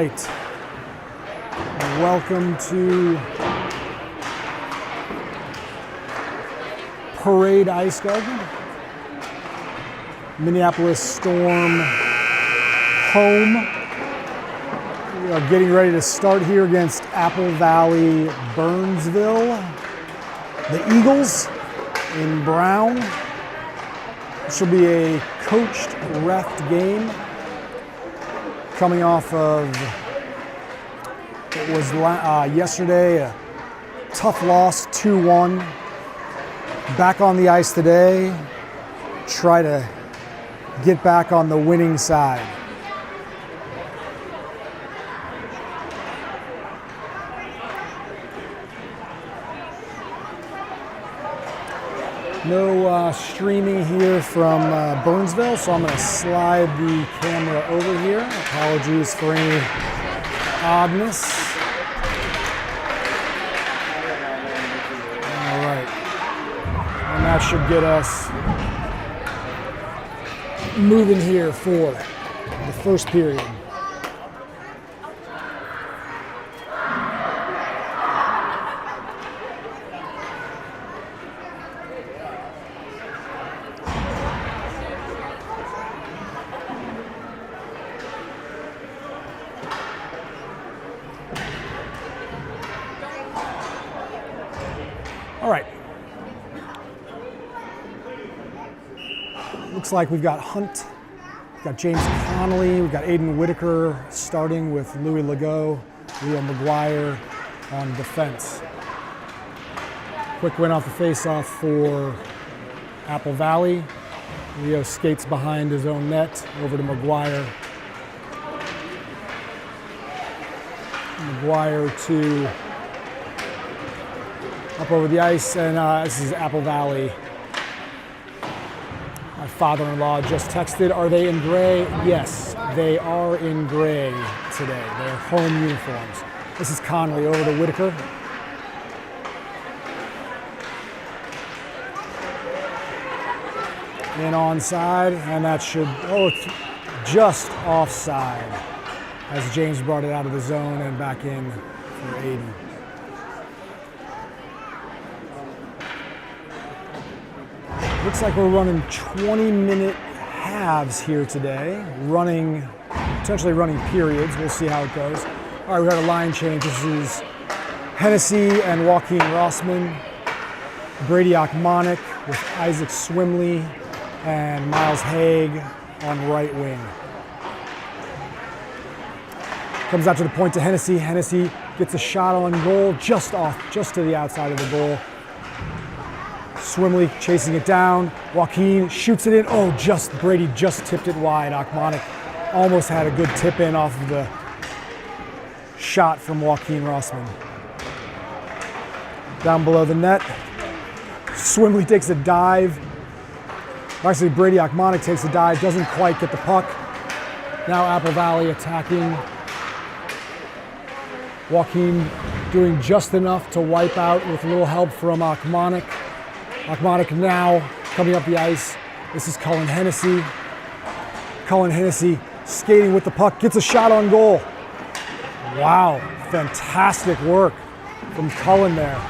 right. Welcome to Parade Ice Garden. Minneapolis Storm home. We are getting ready to start here against Apple Valley Burnsville. The Eagles in brown. This will be a coached, reffed game. Coming off of, it was yesterday, a tough loss, 2-1. Back on the ice today, try to get back on the winning side. No streaming here from Burnsville, so I'm going to slide the camera over here. Apologies for any oddness. All right. And that should get us moving here for the first period. All right. Looks like we've got Hunt, we've got James Connolly, we've got Aiden Whitaker starting with Louis Legault, Leo McGuire on defense. Quick win off the face-off for Apple Valley. Leo skates behind his own net over to McGuire. McGuire to up over the ice, and this is Apple Valley. My father-in-law just texted, are they in gray? Yes, they are in gray today. They're home uniforms. This is Conley over to Whitaker. In onside, and that should, it's just offside as James brought it out of the zone and back in for Aiden. Looks like we're running 20-minute halves here today, potentially running periods. We'll see how it goes. All right, we got a line change. This is Hennessy and Joaquin Rossman, Brady Ochmonic with Isaac Swimley and Miles Haig on right wing. Comes out to the point to Hennessy. Hennessy gets a shot on goal, just to the outside of the goal. Swimley chasing it down. Joaquin shoots it in. Brady just tipped it wide. Ochmonic almost had a good tip in off of the shot from Joaquin Rossman. Down below the net. Swimley takes a dive. Actually, Brady Ochmonic takes a dive, doesn't quite get the puck. Now Apple Valley attacking. Joaquin doing just enough to wipe out with a little help from Ochmonic. Ochmonic now coming up the ice. This is Cullen Hennessy. Cullen Hennessy skating with the puck, gets a shot on goal. Wow, fantastic work from Cullen there.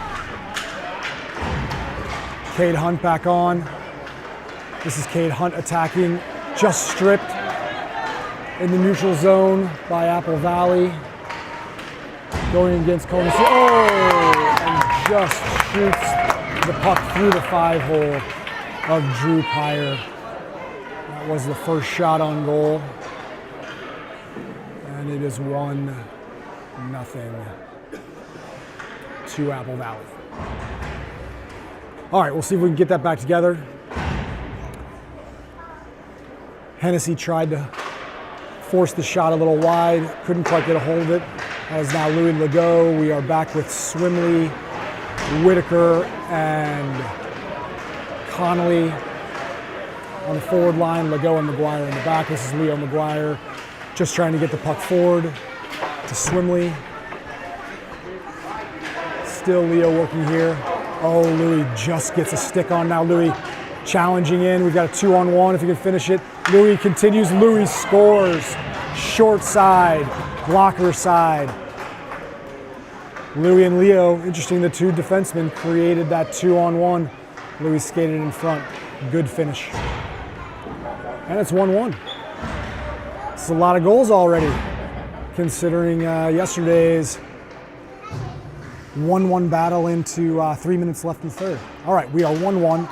Cade Hunt back on. This is Cade Hunt attacking, just stripped in the neutral zone by Apple Valley. Going against Cullen Hennessy. And just shoots the puck through the 5-hole of Drew Pyer. That was the first shot on goal. And it is 1-0 to Apple Valley. All right, we'll see if we can get that back together. Hennessy tried to force the shot a little wide, couldn't quite get a hold of it. That is now Louis Legault. We are back with Swimley, Whitaker, and Connolly on the forward line. Legault and McGuire in the back. This is Leo McGuire just trying to get the puck forward to Swimley. Still Leo working here. Louis just gets a stick on now. Louis challenging in. We've got a 2-on-1 if he can finish it. Louis continues. Louis scores. Short side. blocker side. Louis and Leo, interesting, the two defensemen created that 2-on-1. Louis skated in front, good finish. And it's 1-1. It's a lot of goals already, considering yesterday's 1-1 battle into 3 minutes left in the third. All right, we are 1-1.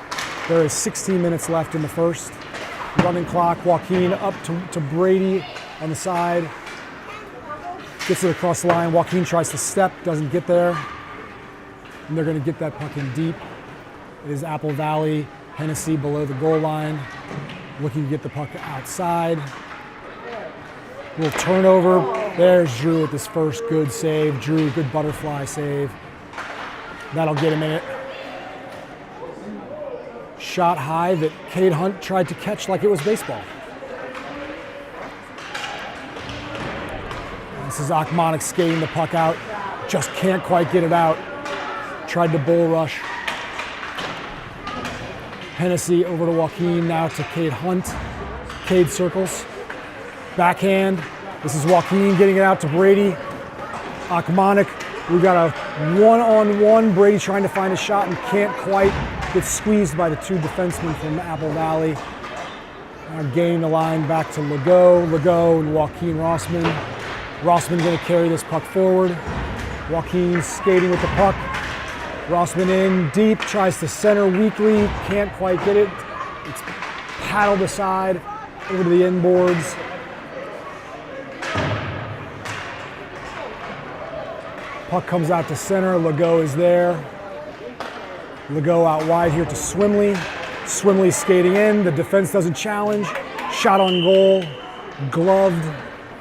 There is 16 minutes left in the first. Running clock, Joaquin up to Brady on the side. Gets it across the line. Joaquin tries to step, doesn't get there. And they're going to get that puck in deep. It is Apple Valley, Hennessy below the goal line. Looking to get the puck outside. Little turnover. There's Drew with his first good save. Drew, good butterfly save. That'll get him in it. Shot high that Cade Hunt tried to catch like it was baseball. This is Achmonic skating the puck out. Just can't quite get it out. Tried to bull rush. Hennessy over to Joaquin, now to Cade Hunt. Cade circles. Backhand. This is Joaquin getting it out to Brady. Achmonic, we got a one-on-one. Brady trying to find a shot and can't quite. Gets squeezed by the two defensemen from Apple Valley. Now gaining the line back to Legault and Joaquin Rossman. Rossman going to carry this puck forward. Joaquin skating with the puck. Rossman in deep, tries to center weakly, can't quite get it. It's paddled aside over to the inboards. Puck comes out to center, Legault is there. Legault out wide here to Swimley. Swimley skating in, the defense doesn't challenge. Shot on goal, gloved,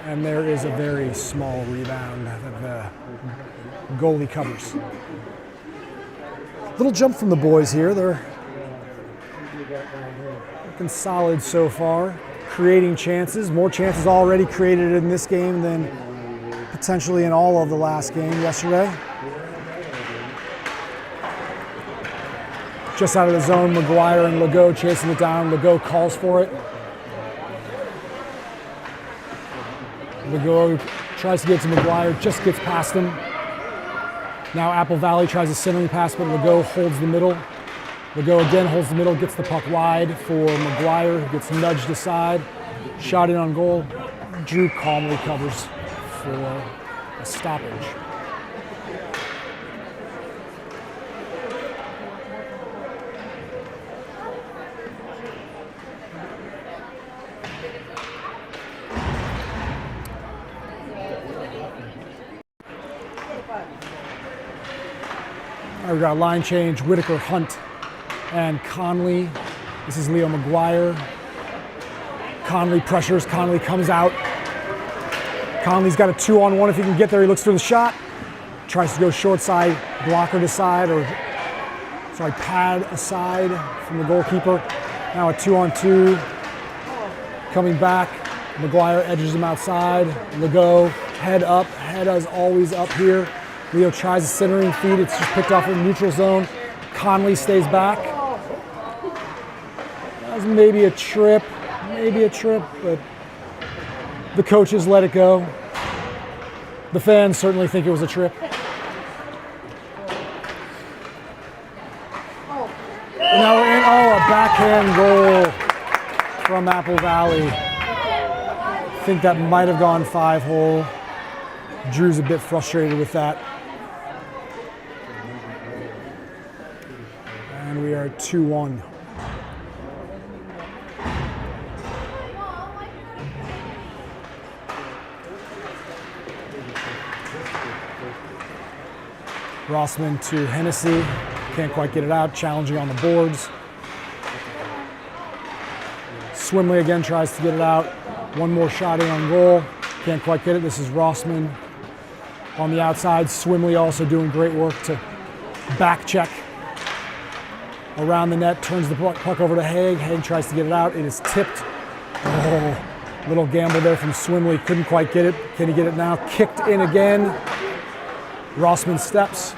and there is a very small rebound that the goalie covers. Little jump from the boys here. They're looking solid so far, creating chances. More chances already created in this game than potentially in all of the last game yesterday. Just out of the zone, McGuire and Legault chasing it down. Legault calls for it. Legault tries to get to McGuire, just gets past him. Now Apple Valley tries a centering pass, but Legault holds the middle. Legault again holds the middle, gets the puck wide for McGuire, who gets nudged aside. Shot in on goal. Drew calmly covers for a stoppage. We've got a line change, Whitaker, Hunt, and Conley. This is Leo McGuire. Conley pressures, Conley comes out. Conley's got a 2-on-1 if he can get there. He looks for the shot. Tries to go short side, blocker to side, or sorry, pad aside from the goalkeeper. Now a 2-on-2. Coming back, McGuire edges him outside. Legault, head up, head is always up here. Leo tries a centering feed, it's just picked off in the neutral zone. Conley stays back. That was maybe a trip, but the coaches let it go. The fans certainly think it was a trip. And now we're in, a backhand goal from Apple Valley. I think that might have gone 5-hole. Drew's a bit frustrated with that. And we are 2-1. Rossman to Hennessy. Can't quite get it out. Challenging on the boards. Swimley again tries to get it out. One more shot in on goal. Can't quite get it. This is Rossman on the outside. Swimley also doing great work to back check around the net. Turns the puck over to Haig. Haig tries to get it out. It is tipped. Oh, little gamble there from Swimley. Couldn't quite get it. Can he get it now? Kicked in again. Rossman steps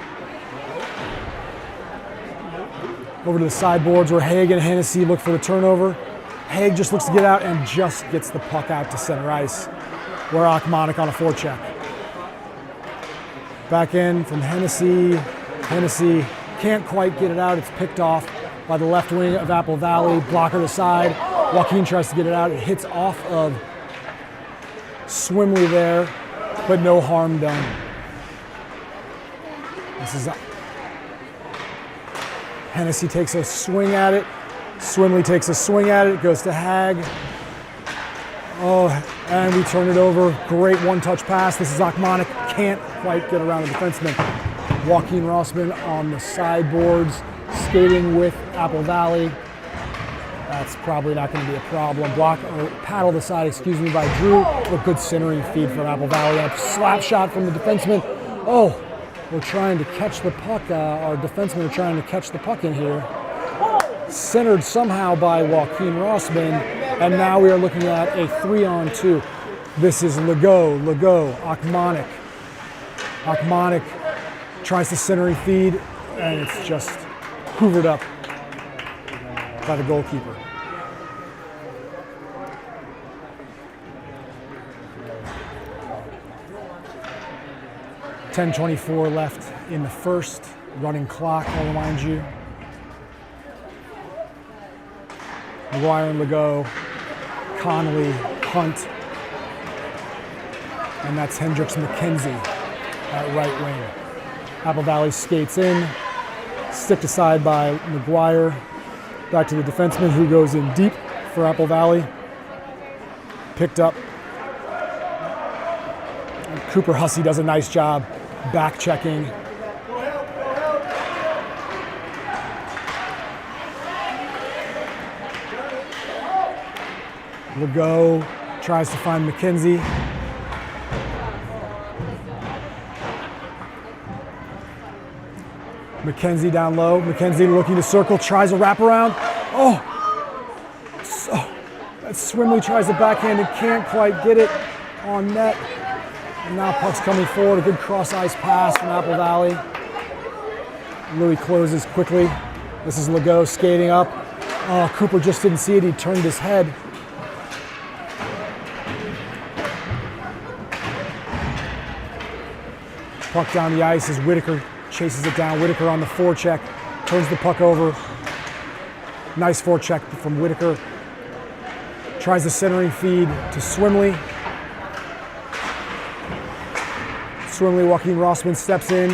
over to the sideboards where Haig and Hennessy look for the turnover. Haig just looks to get out and just gets the puck out to center ice, where Achmonic on a forecheck. Back in from Hennessy. Hennessy can't quite get it out. It's picked off by the left wing of Apple Valley. Blocker to side. Joaquin tries to get it out. It hits off of Swimley there, but no harm done. This is Hennessy takes a swing at it. Swimley takes a swing at it. It goes to Hag. Oh, and we turn it over. Great one-touch pass. This is Akmonic. Can't quite get around the defenseman. Joaquin Rossman on the sideboards, skating with Apple Valley. That's probably not going to be a problem. Paddle the side, by Drew. A good centering feed from Apple Valley. A slap shot from the defenseman. Oh, we're trying to catch the puck. Our defensemen are trying to catch the puck in here. Centered somehow by Joaquin Rossman. And now we are looking at a 3-on-2. This is Legault, Akmonic. Akmonic tries to centering feed, and it's just hoovered up by the goalkeeper. .10:24 left in the first. Running clock, I'll remind you. McGuire and Legault, Connolly, Hunt, and that's Hendricks McKenzie at right wing. Apple Valley skates in, sticked aside by McGuire, back to the defenseman who goes in deep for Apple Valley. Picked up. And Cooper Hussey does a nice job back checking. Legault tries to find McKenzie. McKenzie down low. McKenzie looking to circle, tries a wraparound. Oh! So, that Swimley tries to backhand and can't quite get it on net. And now puck's coming forward. A good cross-ice pass from Apple Valley. Louis closes quickly. This is Legault skating up. Oh, Cooper just didn't see it. He turned his head. Puck down the ice as Whitaker chases it down. Whitaker on the forecheck, turns the puck over. Nice forecheck from Whitaker. Tries the centering feed to Swimley. Swimley, Joaquin Rossman steps in.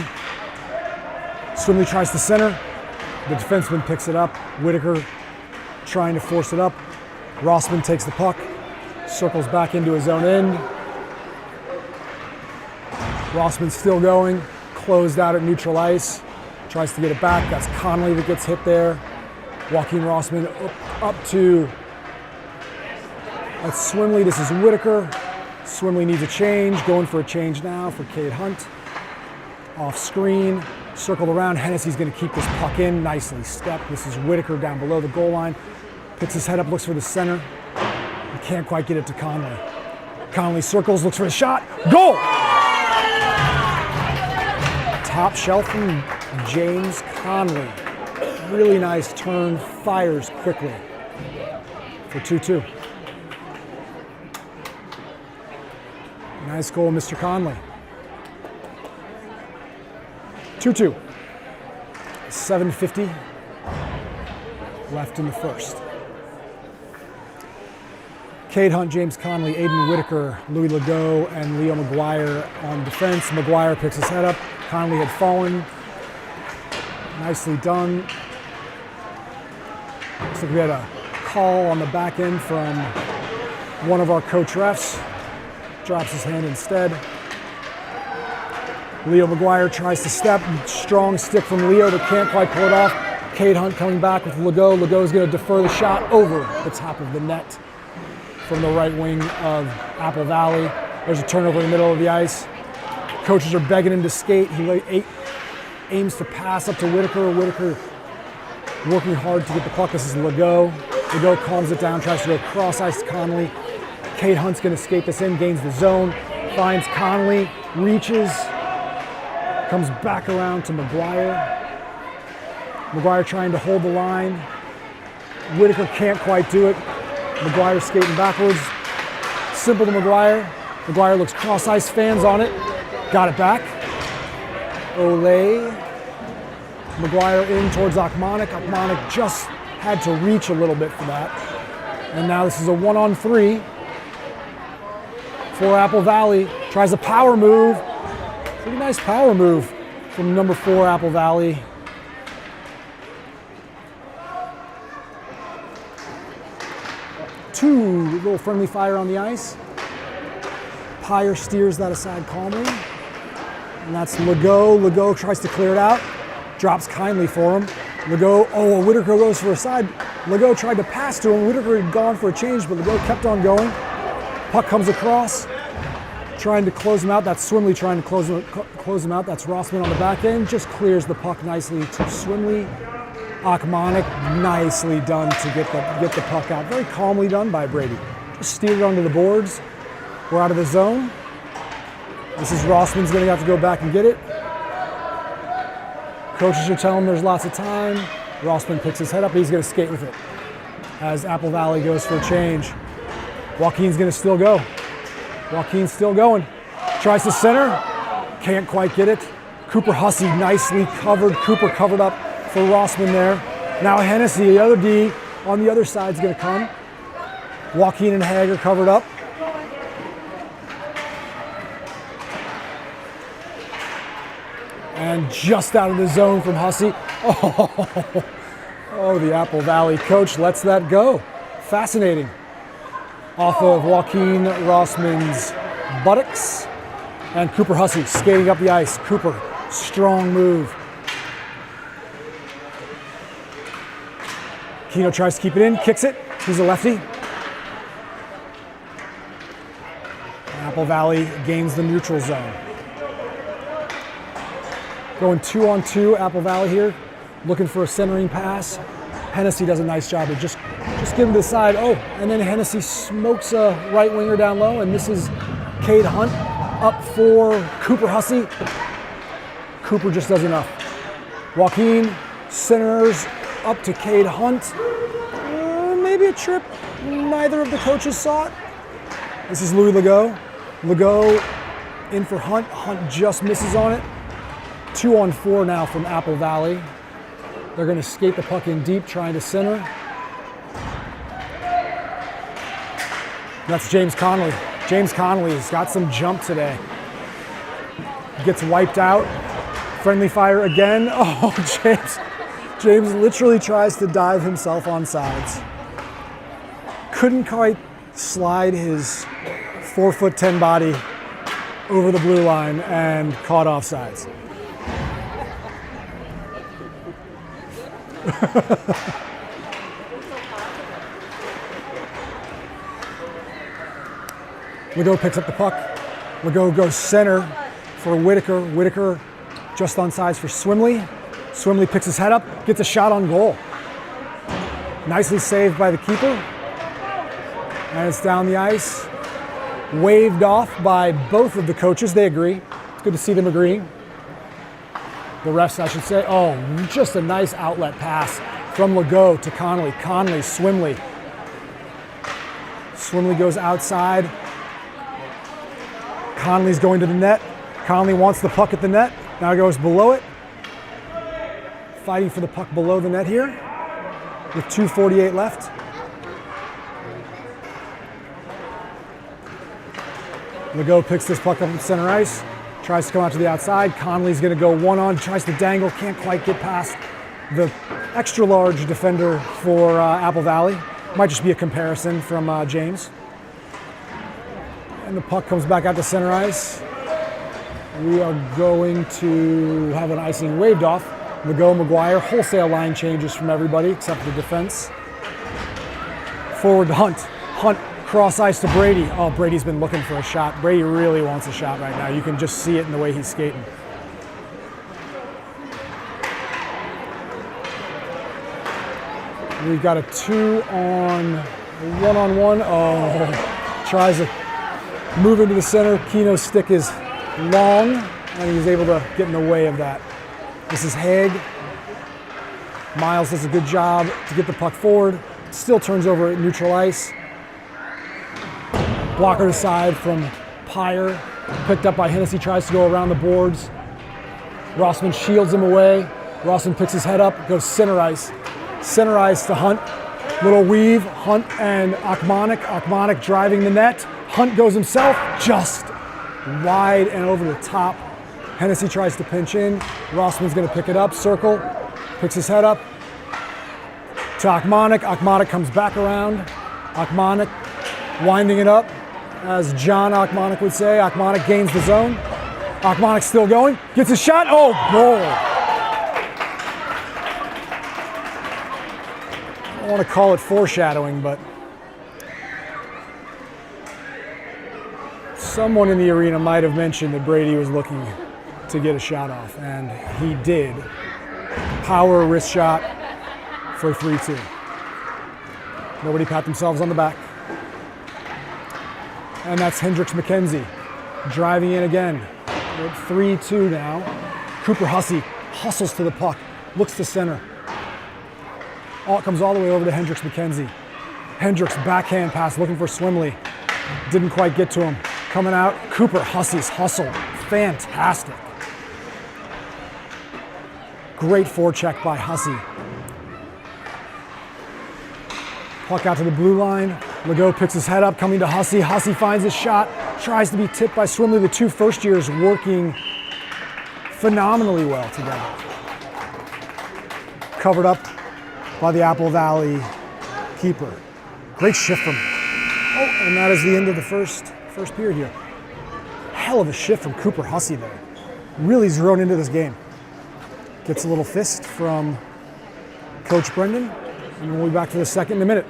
Swimley tries to center. The defenseman picks it up. Whitaker trying to force it up. Rossman takes the puck, circles back into his own end. Rossman still going, closed out at neutral ice, tries to get it back. That's Connolly that gets hit there. Joaquin Rossman up to, that's Swimley, this is Whitaker. Swimley needs a change, going for a change now for Cade Hunt. Off screen, circled around, Hennessy's gonna keep this puck in, nicely stepped. This is Whitaker down below the goal line. Picks his head up, looks for the center. He can't quite get it to Connolly. Connolly circles, looks for a shot, goal! Top shelf from James Connolly. Really nice turn, fires quickly for 2-2. Nice goal, Mr. Conley. 2-2. 7:50 left in the first. Cade Hunt, James Connolly, Aiden Whitaker, Louis Legault, and Leo McGuire on defense. McGuire picks his head up. Connolly had fallen. Nicely done. Looks like we had a call on the back end from one of our coach refs. Drops his hand instead. Leo McGuire tries to step. Strong stick from Leo, but can't quite pull it off. Cade Hunt coming back with Legault. Legault's going to defer the shot over the top of the net from the right wing of Apple Valley. There's a turnover in the middle of the ice. Coaches are begging him to skate. He aims to pass up to Whitaker. Whitaker working hard to get the puck. This is Legault. Legault calms it down, tries to go cross ice to Connolly. Cade Hunt's going to skate this in, gains the zone, finds Connolly, reaches, comes back around to McGuire. McGuire trying to hold the line. Whitaker can't quite do it. McGuire skating backwards. Simple to McGuire. McGuire looks cross ice, fans on it. Got it back. Olay. McGuire in towards Akmonic. Akmonic just had to reach a little bit for that. And now this is a 1-on-3 for Apple Valley. Tries a power move. Pretty nice power move from number 4 Apple Valley. Two little friendly fire on the ice. Pyre steers that aside calmly. And that's Legault. Legault tries to clear it out. Drops kindly for him. Legault, Whitaker goes for a side. Legault tried to pass to him. Whitaker had gone for a change, but Legault kept on going. Puck comes across, trying to close him out. That's Swimley trying to close him out. That's Rossman on the back end. Just clears the puck nicely to Swimley. Akmonic, nicely done to get the puck out. Very calmly done by Brady. Just steered it onto the boards. We're out of the zone. This is Rossman's going to have to go back and get it. Coaches are telling him there's lots of time. Rossman picks his head up. He's going to skate with it as Apple Valley goes for a change. Joaquin's going to still go. Joaquin's still going. Tries to center. Can't quite get it. Cooper Hussey nicely covered. Cooper covered up for Rossman there. Now Hennessy, the other D, on the other side is going to come. Joaquin and Hager covered up. And just out of the zone from Hussey. Oh, the Apple Valley coach lets that go. Fascinating. Off of Joaquin Rossman's buttocks. And Cooper Hussey skating up the ice. Cooper, strong move. Keno tries to keep it in, kicks it. He's a lefty. Apple Valley gains the neutral zone. Going 2-on-2, Apple Valley here, looking for a centering pass. Hennessy does a nice job of just giving the side. Oh, and then Hennessy smokes a right winger down low, and this is Cade Hunt up for Cooper Hussey. Cooper just does enough. Joaquin centers up to Cade Hunt. Maybe a trip. Neither of the coaches saw it. This is Louis Legault. Legault in for Hunt. Hunt just misses on it. 2-on-4 now from Apple Valley. They're going to skate the puck in deep, trying to center. That's James Connolly. James Connolly's got some jump today. Gets wiped out. Friendly fire again. Oh, James literally tries to dive himself on sides. Couldn't quite slide his 4'10" body over the blue line and caught off sides. Legault picks up the puck. Legault goes center for Whitaker. Whitaker just on sides for Swimley. Swimley picks his head up, gets a shot on goal. Nicely saved by the keeper. And it's down the ice. Waved off by both of the coaches. They agree. It's good to see them agreeing. The refs, I should say. Oh, just a nice outlet pass from Legault to Connolly. Connolly, Swimley. Swimley goes outside. Connolly's going to the net. Connolly wants the puck at the net. Now goes below it. Fighting for the puck below the net here with 2:48 left. Legault picks this puck up in center ice. Tries to come out to the outside. Connolly's going to go one-on, tries to dangle, can't quite get past the extra large defender for Apple Valley. Might just be a comparison from James. And the puck comes back out to center ice. We are going to have an icing waved off. Legault, McGuire, wholesale line changes from everybody except the defense. Forward to Hunt. Hunt cross ice to Brady. Oh, Brady's been looking for a shot. Brady really wants a shot right now. You can just see it in the way he's skating. We've got a 1-on-1. Oh, tries to move into the center. Keno's stick is long, and he's able to get in the way of that. This is Haig. Miles does a good job to get the puck forward. Still turns over at neutral ice. Blocker aside from Pyre. Picked up by Hennessy, tries to go around the boards. Rossman shields him away. Rossman picks his head up, goes center ice. Center ice to Hunt. Little weave, Hunt and Akmanik. Akmanik driving the net. Hunt goes himself, just wide and over the top. Hennessy tries to pinch in. Rossman's gonna pick it up, circle, picks his head up to Akmanik. Akmanik comes back around. Akmanik winding it up, as John Akmanik would say. Akmanik gains the zone. Akmanik still going, gets a shot, oh, goal. I don't want to call it foreshadowing, but someone in the arena might have mentioned that Brady was looking to get a shot off, and he did. Power wrist shot for 3-2. Nobody pat themselves on the back. And that's Hendricks McKenzie driving in again. We're at 3-2 now. Cooper Hussey hustles to the puck, looks to center. Oh, it comes all the way over to Hendricks McKenzie. Hendricks backhand pass looking for Swimley. Didn't quite get to him. Coming out, Cooper Hussey's hustle. Fantastic. Great forecheck by Hussey. Puck out to the blue line. Legault picks his head up, coming to Hussey. Hussey finds his shot, tries to be tipped by Swimley. The two first years working phenomenally well together. Covered up by the Apple Valley keeper. Great shift from, oh, and that is the end of the first period here. Hell of a shift from Cooper Hussey there. Really zeroed into this game. Gets a little fist from Coach Brendan, and we'll be back for the second in a minute.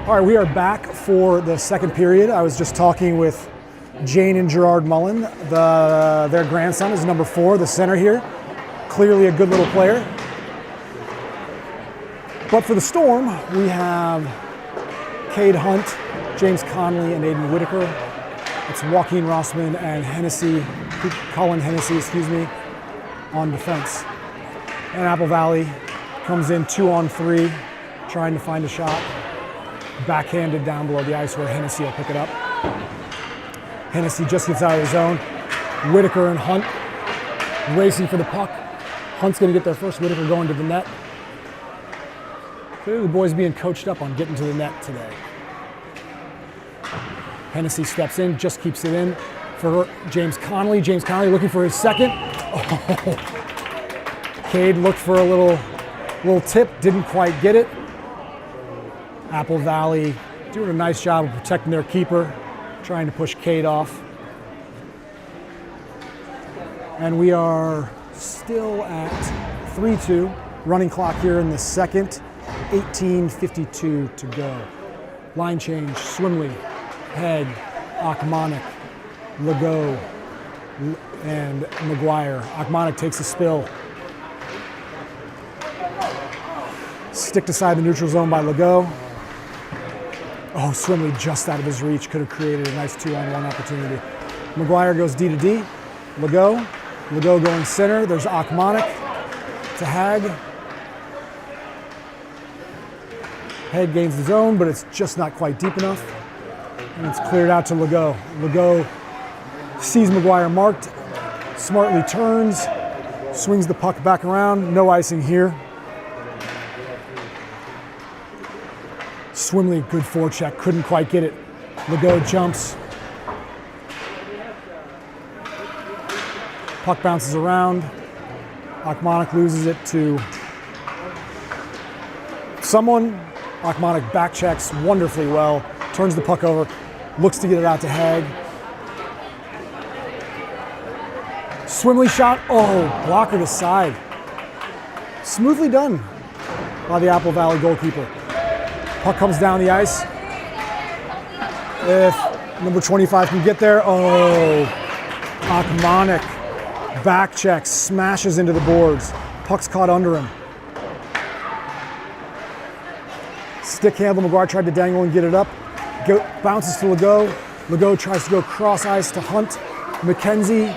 All right, we are back for the second period. I was just talking with Jane and Gerard Mullen. Their grandson is number 4, the center here. Clearly a good little player. But for the Storm, we have Cade Hunt, James Conley, and Aiden Whitaker. It's Joaquin Rossman and Colin Hennessy, on defense. And Apple Valley comes in 2-on-3, trying to find a shot. Backhanded down below the ice where Hennessy will pick it up. Hennessy just gets out of the zone. Whitaker and Hunt racing for the puck. Hunt's gonna get there first, Whitaker going to the net. Clearly the boys being coached up on getting to the net today. Hennessy steps in, just keeps it in for James Conley. James Conley looking for his second. Oh. Cade looked for a little tip, didn't quite get it. Apple Valley doing a nice job of protecting their keeper, trying to push Cade off. And we are still at 3-2. Running clock here in the second, 18:52 to go. Line change, Swimley, Head, Akmanik, Legault, and McGuire. Akmanik takes a spill. Sticked aside the neutral zone by Legault. Oh, Swimley just out of his reach, could have created a nice 2-on-1 opportunity. McGuire goes D to D. Legault going center. There's Akmanik to Hag. Head gains the zone, but it's just not quite deep enough. And it's cleared out to Legault. Legault sees McGuire marked, smartly turns, swings the puck back around. No icing here. Swimley, good forecheck, couldn't quite get it. Legault jumps. Puck bounces around. Akmanik loses it to someone. Akmanik back checks wonderfully well, turns the puck over, looks to get it out to Hag. Swimley shot, oh, blocker to side. Smoothly done by the Apple Valley goalkeeper. Puck comes down the ice. If number 25 can get there, oh, Akmanik back checks, smashes into the boards. Puck's caught under him. Stick handle, McGuire tried to dangle and get it up. Bounces to Legault. Legault tries to go cross ice to Hunt. McKenzie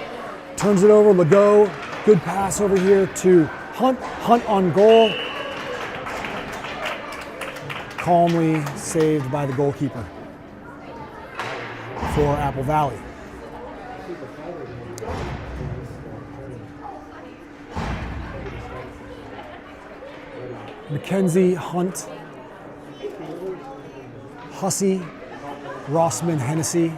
turns it over. Legault, good pass over here to Hunt. Hunt on goal. Calmly saved by the goalkeeper for Apple Valley. McKenzie, Hunt, Hussey, Rossman, Hennessy.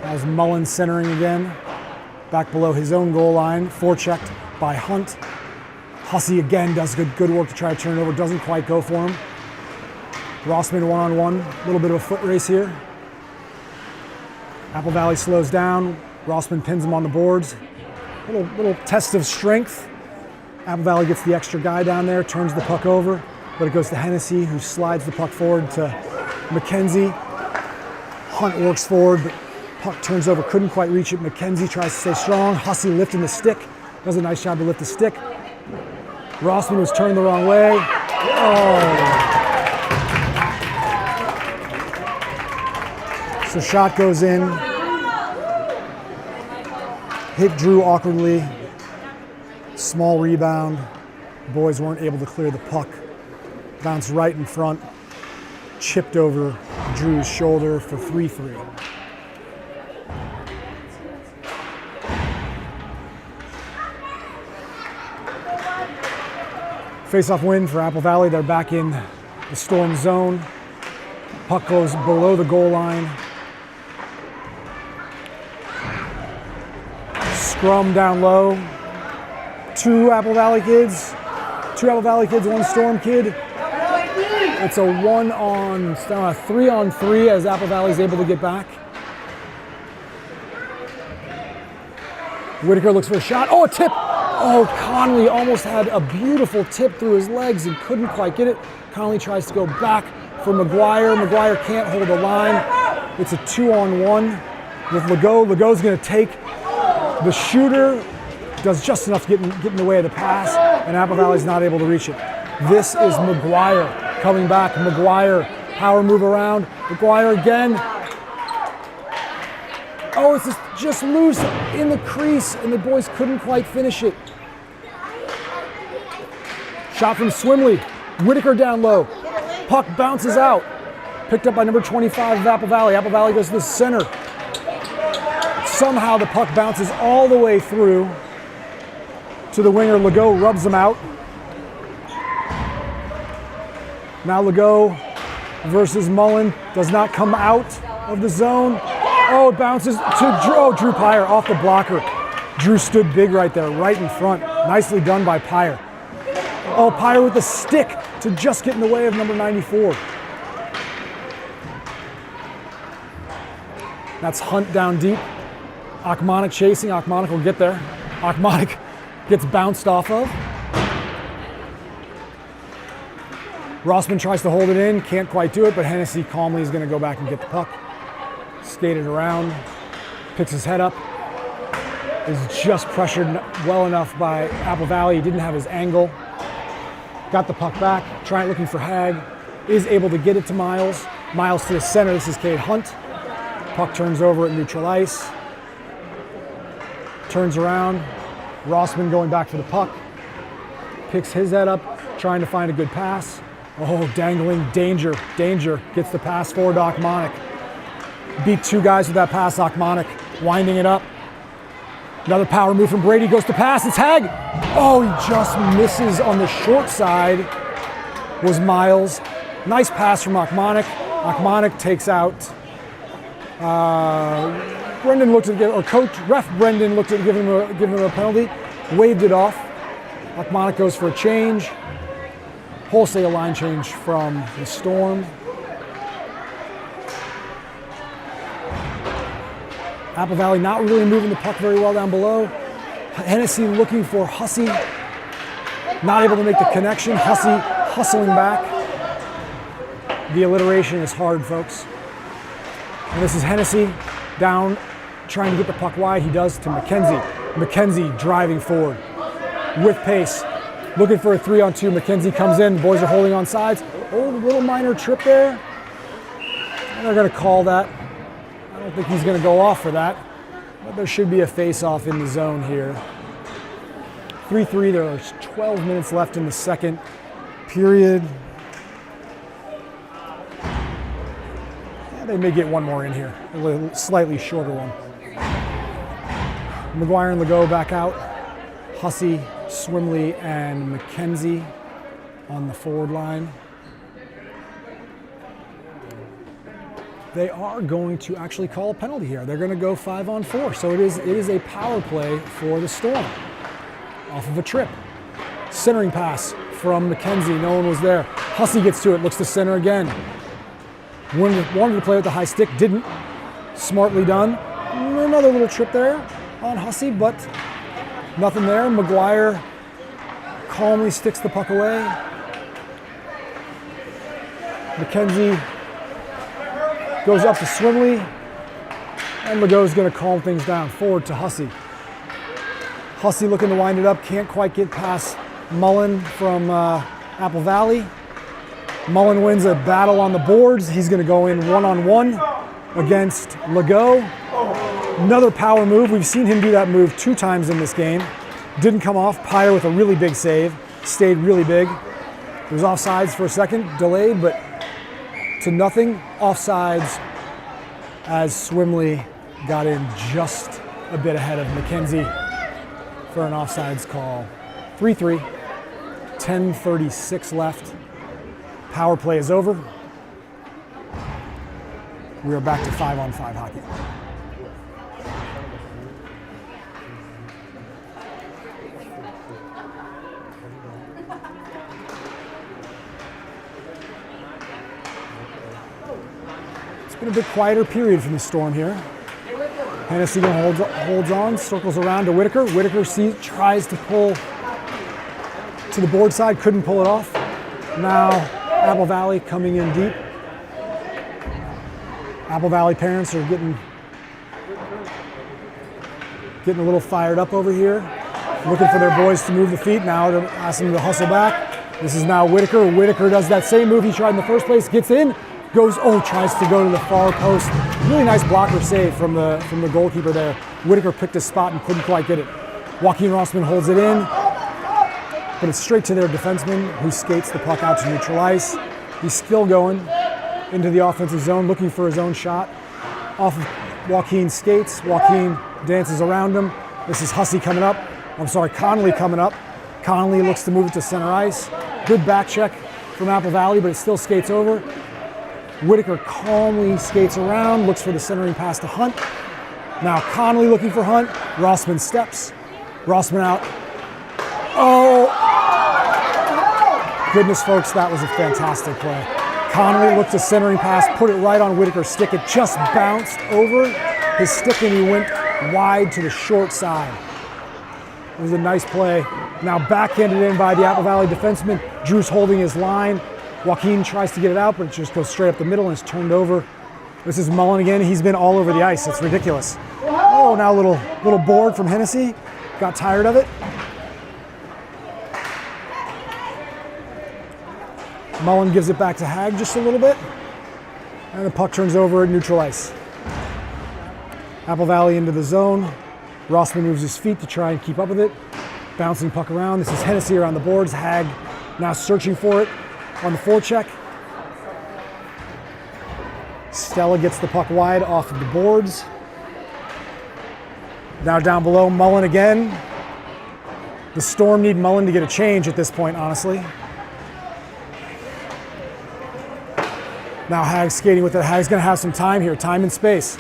As Mullen centering again, back below his own goal line, forechecked by Hunt. Hussey again does good work to try to turn it over, doesn't quite go for him. Rossman one-on-one, a little bit of a foot race here. Apple Valley slows down, Rossman pins him on the boards. Little test of strength. Apple Valley gets the extra guy down there, turns the puck over, but it goes to Hennessy, who slides the puck forward to McKenzie. Hunt works forward, but puck turns over, couldn't quite reach it. McKenzie tries to stay strong. Hussey lifting the stick, does a nice job to lift the stick. Rossman was turned the wrong way. Oh. So shot goes in. Hit Drew awkwardly. Small rebound. Boys weren't able to clear the puck. Bounced right in front. Chipped over Drew's shoulder for 3-3. Face-off win for Apple Valley. They're back in the Storm zone. Puck goes below the goal line. Scrum down low. Two Apple Valley kids, one Storm kid. It's a 3-on-3 as Apple Valley's able to get back. Whitaker looks for a shot. Oh, a tip! Oh, Connolly almost had a beautiful tip through his legs and couldn't quite get it. Connolly tries to go back for McGuire. McGuire can't hold the line. It's a 2-on-1 with Legault. Legault's going to take the shooter, does just enough to get in the way of the pass, and Apple Valley's not able to reach it. This is McGuire coming back. McGuire, power move around. McGuire again. Oh, it's just loose in the crease, and the boys couldn't quite finish it. Shot from Swimley. Whitaker down low. Puck bounces out. Picked up by number 25 of Apple Valley. Apple Valley goes to the center. Somehow the puck bounces all the way through to the winger. Legault rubs them out. Now Legault versus Mullen does not come out of the zone. Oh, it bounces to Drew. Oh, Drew Pyer off the blocker. Drew stood big right there, right in front. Nicely done by Pyer. Oh, Pyer with the stick to just get in the way of number 94. That's Hunt down deep. Achmonic chasing. Achmonic will get there. Achmonic gets bounced off of. Rossman tries to hold it in, can't quite do it, but Hennessy calmly is going to go back and get the puck. Skated around, picks his head up, is just pressured well enough by Apple Valley. He didn't have his angle. Got the puck back, looking for Hag, is able to get it to Miles. Miles to the center, this is Cade Hunt. Puck turns over at neutral ice. Turns around, Rossman going back for the puck. Picks his head up, trying to find a good pass. Oh, dangling, danger, gets the pass forward to Achmonic. Beat two guys with that pass, Achmonic, winding it up. Another power move from Brady, goes to pass, it's Hag. Oh, he just misses on the short side, was Miles. Nice pass from Achmonic. Achmonic takes out, Brendan looked at, or ref Brendan looked at giving him a penalty, waved it off. Achmonic goes for a change. Wholesale line change from the Storm. Apple Valley not really moving the puck very well down below. Hennessy looking for Hussey. Not able to make the connection. Hussey hustling back. The alliteration is hard, folks. And this is Hennessy down, trying to get the puck wide. He does to McKenzie. McKenzie driving forward with pace. Looking for a 3-on-2. McKenzie comes in. The boys are holding on sides. Oh, little minor trip there. And they're going to call that. I don't think he's going to go off for that. But there should be a face-off in the zone here. 3-3. There's 12 minutes left in the second period. Yeah, they may get one more in here. A slightly shorter one. McGuire and Legault back out. Hussey, Swimley, and McKenzie on the forward line. They are going to actually call a penalty here. They're going to go 5-on-4. So it is a power play for the Storm off of a trip. Centering pass from McKenzie. No one was there. Hussey gets to it, looks to center again. Wanted to play with the high stick, didn't. Smartly done. Another little trip there on Hussey, but nothing there. McGuire calmly sticks the puck away. McKenzie goes up to Swimley, and Legault's going to calm things down. Forward to Hussey. Hussey looking to wind it up, can't quite get past Mullen from Apple Valley. Mullen wins a battle on the boards. He's going to go in one-on-one against Legault. Another power move. We've seen him do that move 2 times in this game. Didn't come off. Pyre with a really big save. Stayed really big. It was offsides for a second, delayed, but to nothing. Offsides as Swimley got in just a bit ahead of McKenzie for an offsides call. 3-3, 10:36 left. Power play is over. We are back to 5-on-5 hockey. It's been a bit quieter period from the Storm here. Hennessy holds on, circles around to Whitaker. Whitaker tries to pull to the board side, couldn't pull it off. Now Apple Valley coming in deep. Apple Valley parents are getting a little fired up over here. Looking for their boys to move the feet now to ask them to hustle back. This is now Whitaker. Whitaker does that same move he tried in the first place, gets in, tries to go to the far post. Really nice blocker save from the goalkeeper there. Whitaker picked his spot and couldn't quite get it. Joaquin Rossman holds it in, but it's straight to their defenseman who skates the puck out to neutral ice. He's still going into the offensive zone, looking for his own shot. Off of Joaquin's skates, Joaquin dances around him. This is Hussey coming up. Connolly coming up. Connolly looks to move it to center ice. Good back check from Apple Valley, but it still skates over. Whitaker calmly skates around, looks for the centering pass to Hunt. Now Connolly looking for Hunt. Rossman steps. Rossman out. Oh! goodness, folks, that was a fantastic play. Conley looked a centering pass, put it right on Whitaker's stick. It just bounced over his stick and he went wide to the short side. It was a nice play. Now backhanded in by the Apple Valley defenseman. Drew's holding his line. Joaquin tries to get it out, but it just goes straight up the middle and is turned over. This is Mullen again. He's been all over the ice. It's ridiculous. Oh, now a little board from Hennessy. Got tired of it. Mullen gives it back to Hag just a little bit. And the puck turns over at neutral ice. Apple Valley into the zone. Rossman moves his feet to try and keep up with it. Bouncing puck around. This is Hennessy around the boards. Hag now searching for it on the forecheck. Stella gets the puck wide off of the boards. Now down below, Mullen again. The Storm need Mullen to get a change at this point, honestly. Now Hag's skating with it. Hag's gonna have some time here, time and space.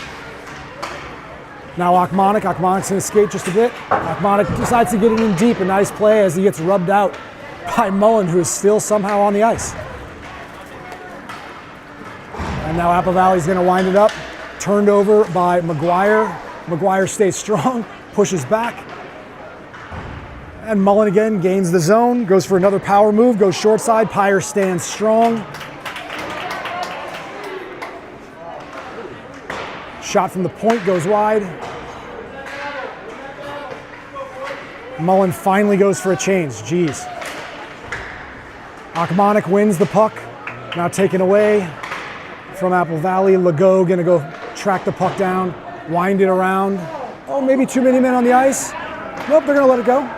Now Akmanik. Akmanik's gonna skate just a bit. Akmanik decides to get it in deep. A nice play as he gets rubbed out by Mullen, who is still somehow on the ice. And now Apple Valley's gonna wind it up. Turned over by McGuire. McGuire stays strong, pushes back. And Mullen again gains the zone, goes for another power move, goes short side. Pyre stands strong. Shot from the point goes wide. Mullen finally goes for a change. Jeez. Akmanik wins the puck. Now taken away from Apple Valley. Legault gonna go track the puck down, wind it around. Oh, maybe too many men on the ice. Nope, they're gonna let it go.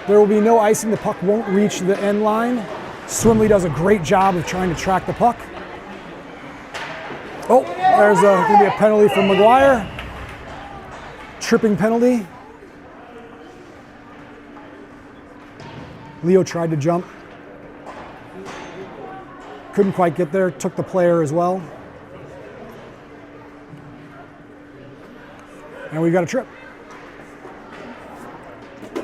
There will be no icing. The puck won't reach the end line. Swimley does a great job of trying to track the puck. Oh, there's gonna be a penalty from McGuire. Tripping penalty. Leo tried to jump. Couldn't quite get there, took the player as well. And we've got a trip.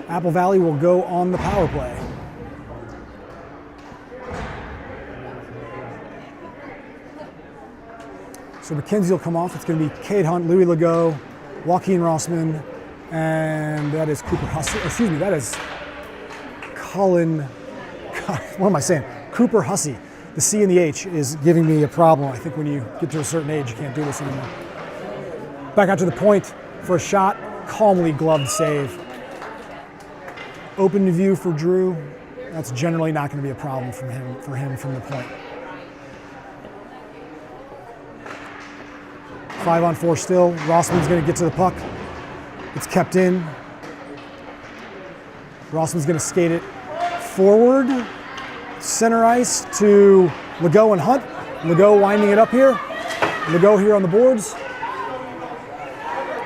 Apple Valley will go on the power play. So McKenzie will come off. It's going to be Cade Hunt, Louis Legault, Joaquin Rossman, and that is Cooper Hussey. Excuse me, that is Colin. God, what am I saying? Cooper Hussey. The C and the H is giving me a problem. I think when you get to a certain age, you can't do this anymore. Back out to the point for a shot. Calmly gloved save. Open view for Drew. That's generally not going to be a problem for him from the point. 5-on-4 still. Rossman's going to get to the puck. It's kept in. Rossman's going to skate it forward. Center ice to Legault and Hunt. Legault winding it up here. Legault here on the boards.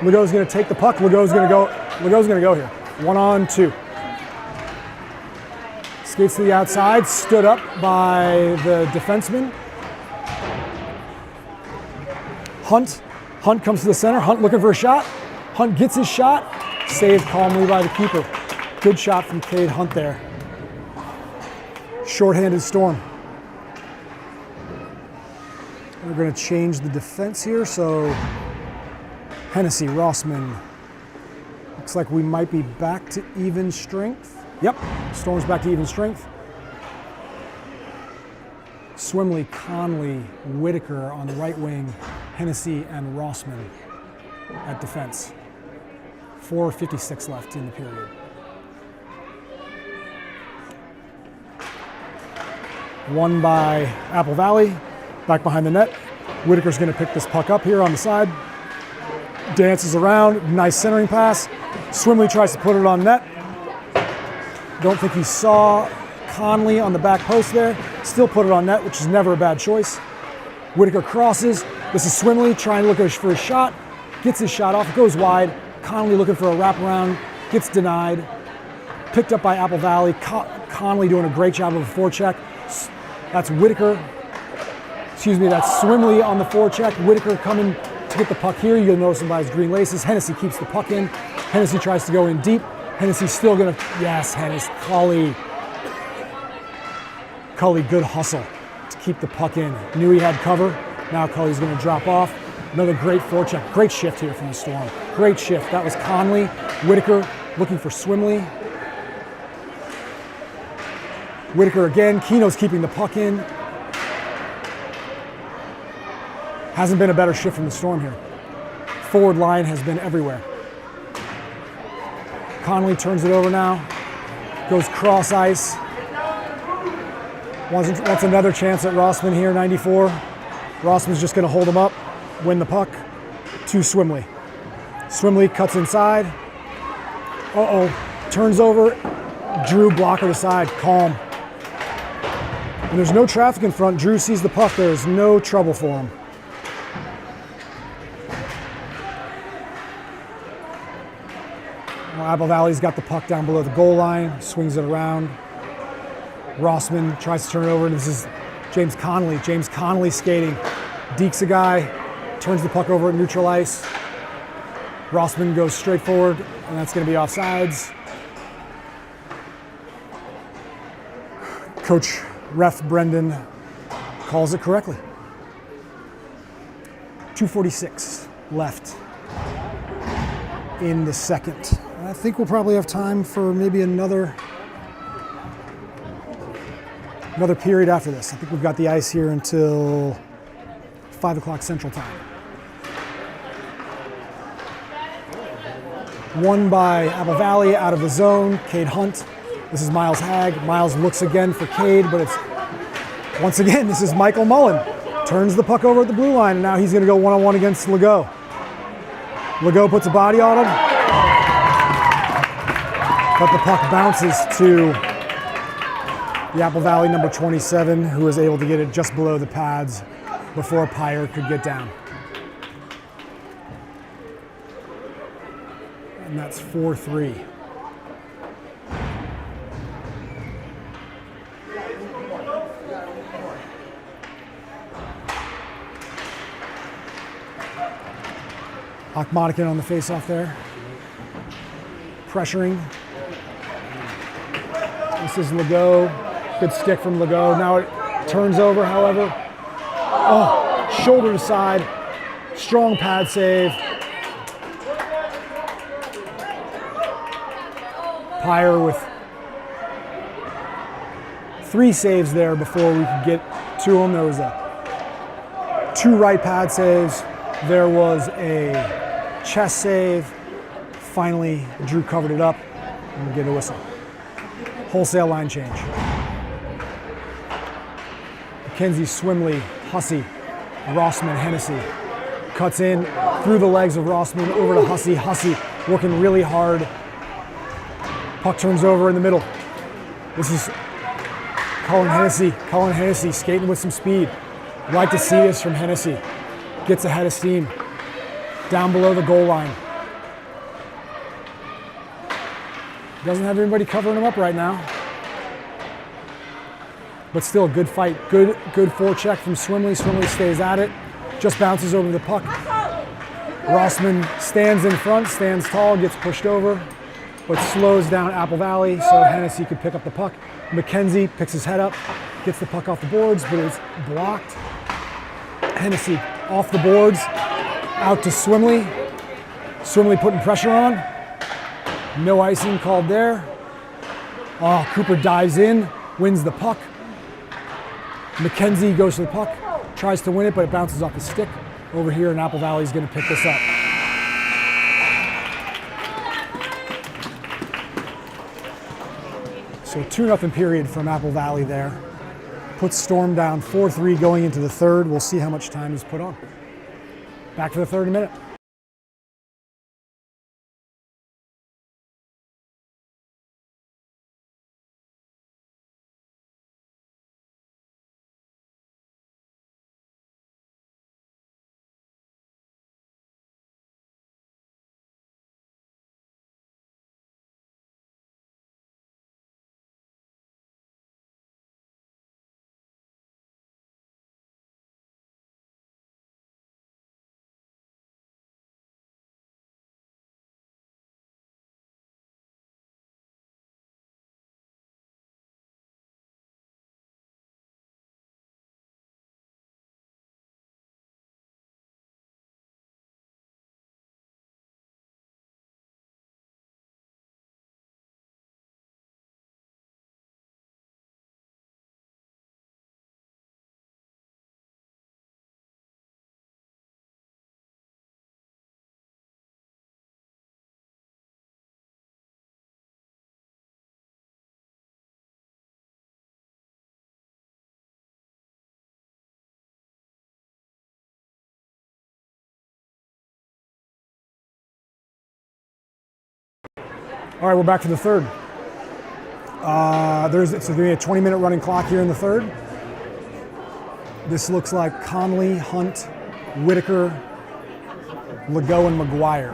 Legault's going to take the puck. Legault's going to go here. 1-on-2. Skates to the outside. Stood up by the defenseman. Hunt. Hunt comes to the center. Hunt looking for a shot. Hunt gets his shot. Saved calmly by the keeper. Good shot from Cade Hunt there. Shorthanded Storm. We're going to change the defense here. So Hennessy, Rossman. Looks like we might be back to even strength. Yep, Storm's back to even strength. Swimley, Conley, Whitaker on the right wing. Hennessy and Rossman at defense. 4:56 left in the period. Won by Apple Valley, back behind the net. Whitaker's going to pick this puck up here on the side. Dances around, nice centering pass. Swimley tries to put it on net. Don't think he saw Conley on the back post there. Still put it on net, which is never a bad choice. Whitaker crosses. This is Swimley trying to look for a shot. Gets his shot off, goes wide. Conley looking for a wraparound, gets denied. Picked up by Apple Valley. Conley doing a great job of a forecheck. That's Whitaker. Excuse me, that's Swimley on the forecheck. Whitaker coming to get the puck here. You'll notice him by his green laces. Hennessy keeps the puck in. Hennessy tries to go in deep. Hennessy's still gonna, yes, Hennessy, Collie. Cully, good hustle to keep the puck in. Knew he had cover. Now Cully's going to drop off. Another great forecheck. Great shift here from the Storm. Great shift. That was Conley. Whitaker looking for Swimley. Whitaker again. Keno's keeping the puck in. Hasn't been a better shift from the Storm here. Forward line has been everywhere. Conley turns it over now. Goes cross ice. Wants another chance at Rossman here, 94. Rossman's just going to hold him up, win the puck to Swimley. Swimley cuts inside. Turns over. Drew blocker to side, calm. And there's no traffic in front. Drew sees the puck. There is no trouble for him. Well, Apple Valley's got the puck down below the goal line, swings it around. Rossman tries to turn it over. This is James Conley. James Conley skating. Dekes a guy, turns the puck over at neutral ice. Rossman goes straight forward, and that's going to be offsides. Coach Ref Brendan calls it correctly. 2:46 left in the second. I think we'll probably have time for maybe another period after this. I think we've got the ice here until 5 o'clock Central Time. Won by Apple Valley out of the zone. Cade Hunt. This is Miles Hagg. Miles looks again for Cade, but it's once again, this is Michael Mullen. Turns the puck over at the blue line, and now he's going to go one-on-one against Legault. Legault puts a body on him, but the puck bounces to the Apple Valley number 27, who was able to get it just below the pads before Pyre could get down. And that's 4-3. Achmatikin on the faceoff there. Pressuring. This is Legault. Good stick from Legault. Now it turns over, however. Shoulder to side. Strong pad save. Pyre with 3 saves there before we could get to him. There was 2 right pad saves. There was a chest save. Finally, Drew covered it up and we get a whistle. Wholesale line change. McKenzie, Swimley, Hussey, Rossman, Hennessy. Cuts in through the legs of Rossman over to Hussey. Hussey working really hard. Puck turns over in the middle. This is Colin Hennessy. Colin Hennessy skating with some speed. I'd like to see this from Hennessy. Gets ahead of steam. Down below the goal line. Doesn't have anybody covering him up right now. But still a good fight. Good forecheck from Swimley. Swimley stays at it. Just bounces over the puck. Rossman stands in front, stands tall, gets pushed over, but slows down Apple Valley so Hennessy could pick up the puck. McKenzie picks his head up, gets the puck off the boards, but it's blocked. Hennessy off the boards, out to Swimley. Swimley putting pressure on. No icing called there. Cooper dives in, wins the puck. McKenzie goes to the puck, tries to win it, but it bounces off the stick. Over here, and Apple Valley's going to pick this up. So 2-0 period from Apple Valley there. Puts Storm down 4-3 going into the third. We'll see how much time is put on. Back for the third in a minute. All right, we're back for the third. It's going to be a 20-minute running clock here in the third. This looks like Conley, Hunt, Whitaker, Legault, and McGuire.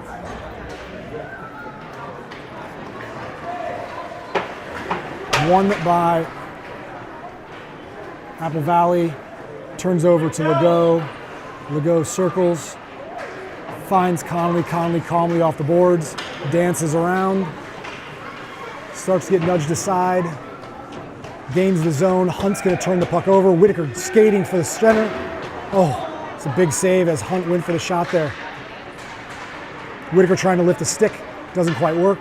One by Apple Valley, turns over to Legault. Legault circles, finds Conley. Conley calmly off the boards, dances around, starts to get nudged aside, gains the zone. Hunt's going to turn the puck over. Whitaker skating for the center. Oh, it's a big save as Hunt went for the shot there. Whitaker trying to lift the stick, doesn't quite work.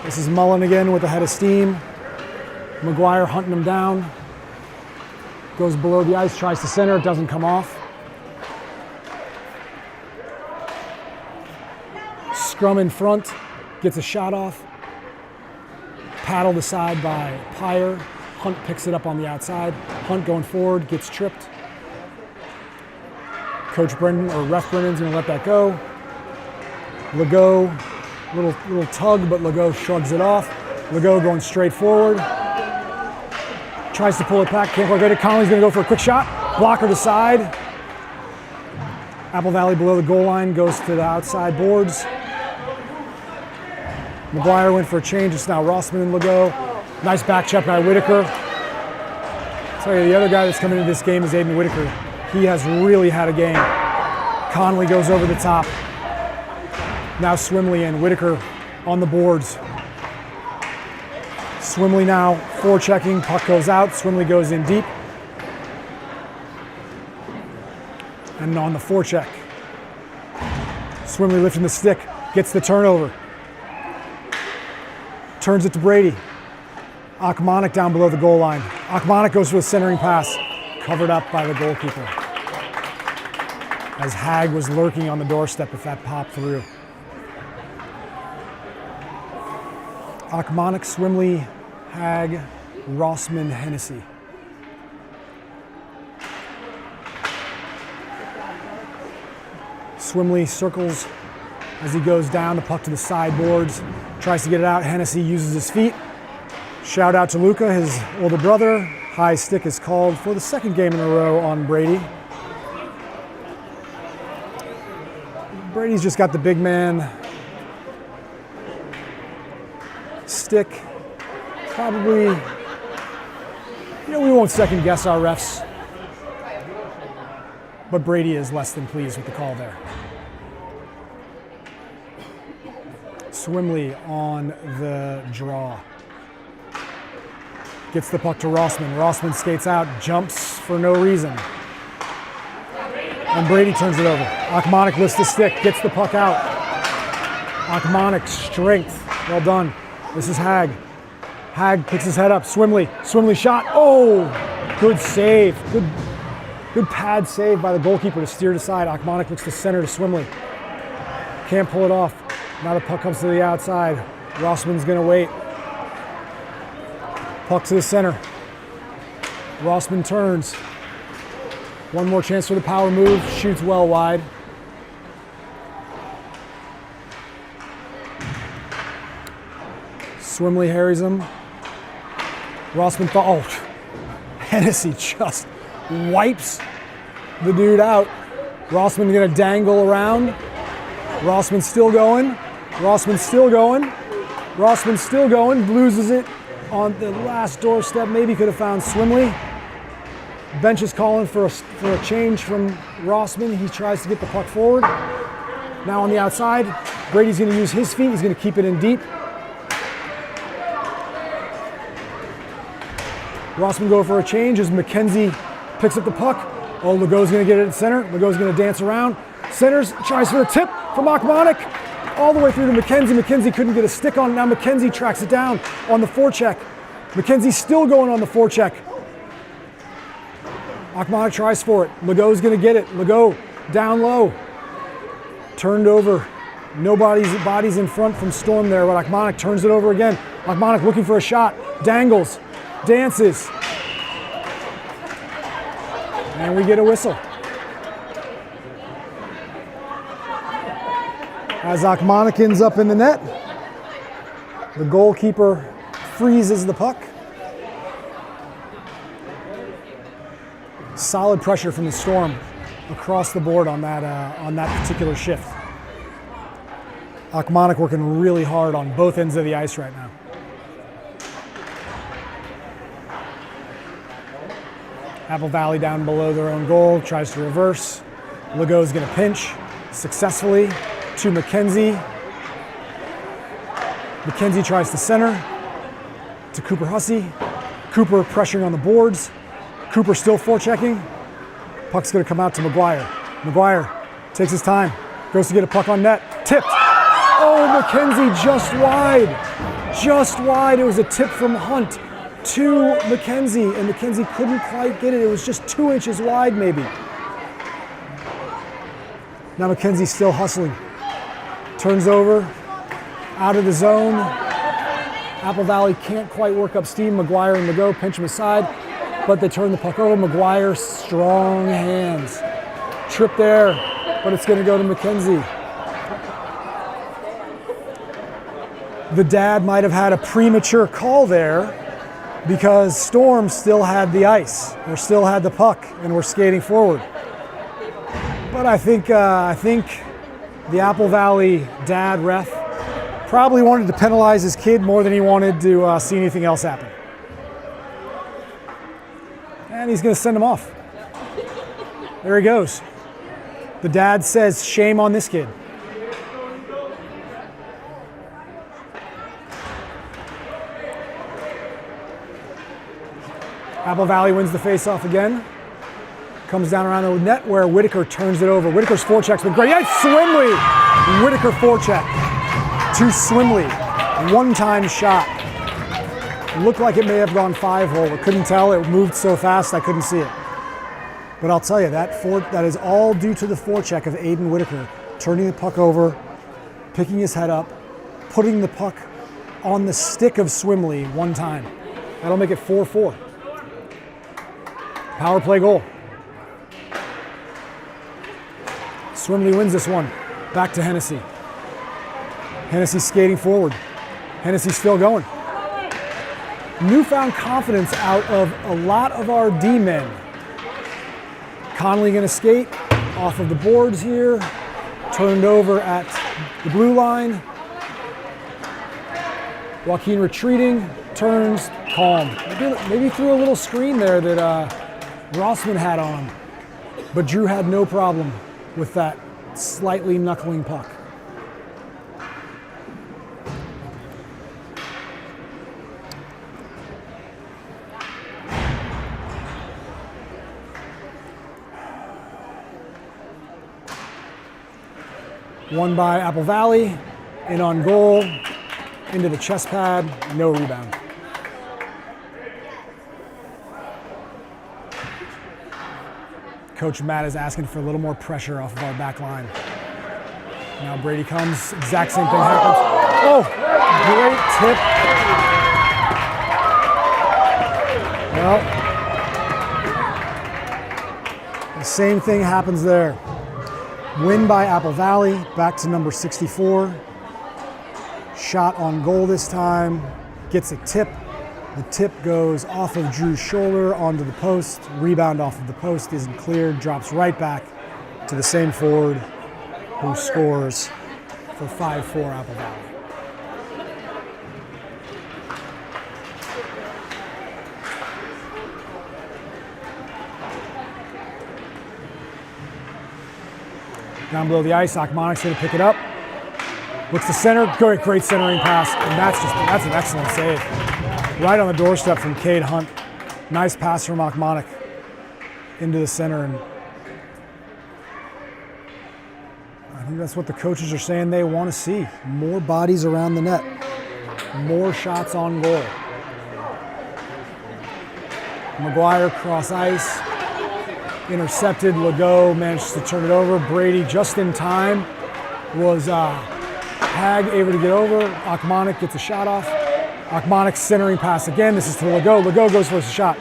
This is Mullen again with a head of steam. McGuire hunting him down. Goes below the ice, tries to center, it doesn't come off. Scrum in front, gets a shot off. Paddled aside by Pyre. Hunt picks it up on the outside. Hunt going forward, gets tripped. Coach Brendan, or Ref Brendan's gonna let that go. Legault, little tug, but Legault shrugs it off. Legault going straight forward. Tries to pull it back, can't quite get it. Conley's gonna go for a quick shot. Blocker to side. Apple Valley below the goal line, goes to the outside boards. McGuire went for a change, it's now Rossman and Legault. Nice back check by Whitaker. I'll tell you, the other guy that's coming into this game is Aiden Whitaker. He has really had a game. Conley goes over the top. Now Swimley and Whitaker on the boards. Swimley now forechecking, puck goes out, Swimley goes in deep. And on the forecheck, Swimley lifting the stick, gets the turnover. Turns it to Brady. Akmanik down below the goal line. Akmanik goes for a centering pass, covered up by the goalkeeper. As Hag was lurking on the doorstep if that popped through. Akmanik, Swimley, Hag, Rossman, Hennessy. Swimley circles as he goes down, the puck to the sideboards, tries to get it out. Hennessy uses his feet. Shout out to Luca, his older brother. High stick is called for the second game in a row on Brady. Brady's just got the big man stick. Probably, we won't second guess our refs, but Brady is less than pleased with the call there. Swimley on the draw. Gets the puck to Rossman. Rossman skates out, jumps for no reason. And Brady turns it over. Akmanik lifts the stick, gets the puck out. Akmanik, strength, well done. This is Hag. Hag picks his head up, Swimley shot, oh! Good save, good pad save by the goalkeeper to steer it aside. Akmanik looks to center to Swimley. Can't pull it off. Now the puck comes to the outside. Rossman's gonna wait. Puck to the center. Rossman turns. One more chance for the power move. Shoots well wide. Swimley harries him. Rossman Hennessy just wipes the dude out. Rossman gonna dangle around. Rossman's still going. Rossman's still going. Loses it on the last doorstep. Maybe could have found Swimley. Bench is calling for a change from Rossman. He tries to get the puck forward. Now on the outside, Brady's going to use his feet. He's going to keep it in deep. Rossman go for a change as McKenzie picks up the puck. Oh, Legault's going to get it at center. Legault's going to dance around. Centers, tries for a tip from Akmanik. All the way through to McKenzie. McKenzie couldn't get a stick on it. Now McKenzie tracks it down on the forecheck. McKenzie's still going on the forecheck. Akmanik tries for it. Legault's going to get it. Legault down low. Turned over. Nobody's bodies in front from Storm there, but Akmanik turns it over again. Akmanik looking for a shot. Dangles. Dances. And we get a whistle. As Akmanik ends up in the net. The goalkeeper freezes the puck. Solid pressure from the Storm across the board on that particular shift. Akmonic working really hard on both ends of the ice right now. Apple Valley down below their own goal, tries to reverse. Legault's gonna pinch successfully to McKenzie. McKenzie tries to center to Cooper Hussey. Cooper pressuring on the boards. Cooper still forechecking. Puck's gonna come out to McGuire. McGuire takes his time, goes to get a puck on net, tipped. Oh, McKenzie just wide. Just wide, it was a tip from Hunt to McKenzie, and McKenzie couldn't quite get it. It was just 2 inches wide maybe. Now McKenzie's still hustling. Turns over, out of the zone. Apple Valley can't quite work up steam. McGuire and Legault pinch him aside, but they turn the puck over. McGuire, strong hands. Trip there, but it's gonna go to McKenzie. The dad might have had a premature call there because Storm still had the ice, or still had the puck, and were skating forward. But I think the Apple Valley dad ref probably wanted to penalize his kid more than he wanted to see anything else happen. And he's going to send him off. There he goes. The dad says, shame on this kid. Apple Valley wins the face-off again. Comes down around the net where Whitaker turns it over. Whitaker's forecheck's been great. Yeah, Swimley! Whitaker forecheck to Swimley. One-time shot. Looked like it may have gone 5-hole, but couldn't tell. It moved so fast I couldn't see it. But I'll tell you, that is all due to the forecheck of Aiden Whitaker. Turning the puck over, picking his head up, putting the puck on the stick of Swimley one time. That'll make it 4-4. Power play goal. Swimley wins this one. Back to Hennessy. Hennessy skating forward. Hennessy still going. Newfound confidence out of a lot of our D-men. Connolly gonna skate off of the boards here. Turned over at the blue line. Joaquin retreating, turns, calm. Maybe threw a little screen there that Rossman had on him. But Drew had no problem with that slightly knuckling puck. Won by Apple Valley, in on goal, into the chest pad, no rebound. Coach Matt is asking for a little more pressure off of our back line. Now Brady comes, exact same thing happens. Oh, great tip. Well, the same thing happens there. Win by Apple Valley, back to number 64. Shot on goal this time, gets a tip. The tip goes off of Drew's shoulder onto the post. Rebound off of the post isn't cleared, drops right back to the same forward who scores for 5-4 Apple Valley. Down below the ice, Akmonic's going to pick it up. Looks to center, great centering pass, and that's an excellent save. Right on the doorstep from Cade Hunt. Nice pass from Akmonic into the center, and I think that's what the coaches are saying they want to see. More bodies around the net, more shots on goal. McGuire cross ice. Intercepted, Legault managed to turn it over. Brady just in time. Was Hag able to get over. Akmonic gets a shot off. Akmonic centering pass again. This is to Legault. Legault goes for a shot.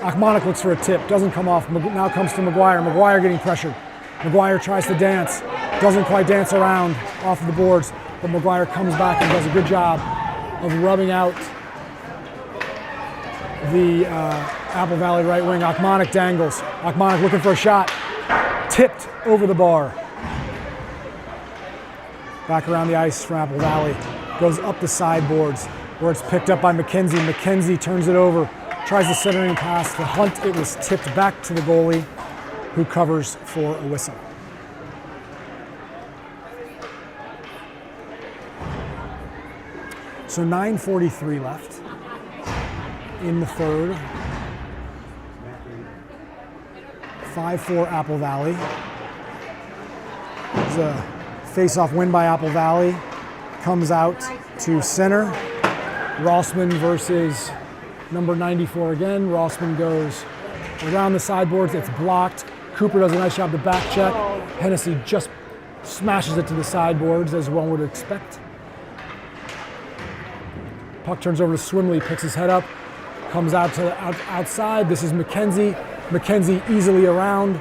Akmonic looks for a tip. Doesn't come off. Now comes to McGuire. McGuire getting pressured. McGuire tries to dance. Doesn't quite dance around off of the boards. But McGuire comes back and does a good job of rubbing out the Apple Valley right wing. Akmonic dangles. Akmonic looking for a shot. Tipped over the bar. Back around the ice from Apple Valley. Goes up the sideboards where it's picked up by McKenzie. McKenzie turns it over. Tries the centering pass to Hunt. It was tipped back to the goalie, who covers for a whistle. So 9:43 left in the third. 5-4 Apple Valley. There's a face-off win by Apple Valley. Comes out to center. Rossman versus number 94 again. Rossman goes around the sideboards. It's blocked. Cooper does a nice job to back check. Hennessy just smashes it to the sideboards, as one would expect. Puck turns over to Swimley, picks his head up, comes out to the outside. This is McKenzie. McKenzie easily around.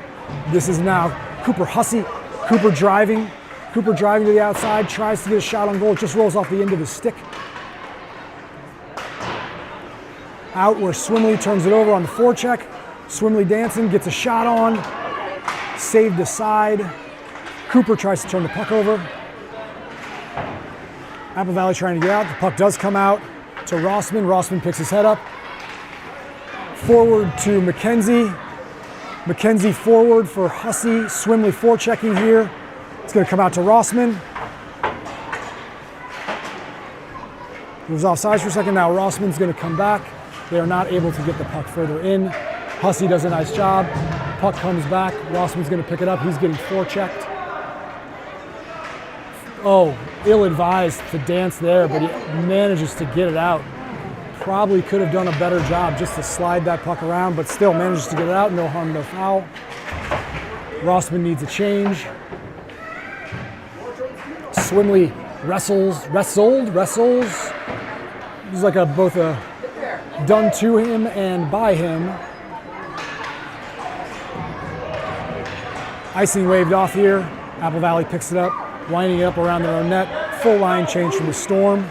This is now Cooper Hussey. Cooper driving to the outside, tries to get a shot on goal, just rolls off the end of his stick. Out where Swimley turns it over on the forecheck. Swimley dancing, gets a shot on, saved aside. Cooper tries to turn the puck over. Apple Valley trying to get out. The puck does come out to Rossman. Rossman picks his head up. Forward to McKenzie. McKenzie forward for Hussey. Swimley forechecking here. It's going to come out to Rossman. He was offsides for a second. Now Rossman's going to come back. They are not able to get the puck further in. Hussey does a nice job. Puck comes back. Rossman's going to pick it up. He's getting forechecked. Oh, ill-advised to dance there, but he manages to get it out. Probably could have done a better job just to slide that puck around, but still manages to get it out. No harm, no foul. Rossman needs a change. Swimley wrestles. It was like both a done to him and by him. Icing waved off here. Apple Valley picks it up, winding it up around their own net. Full line change from the Storm.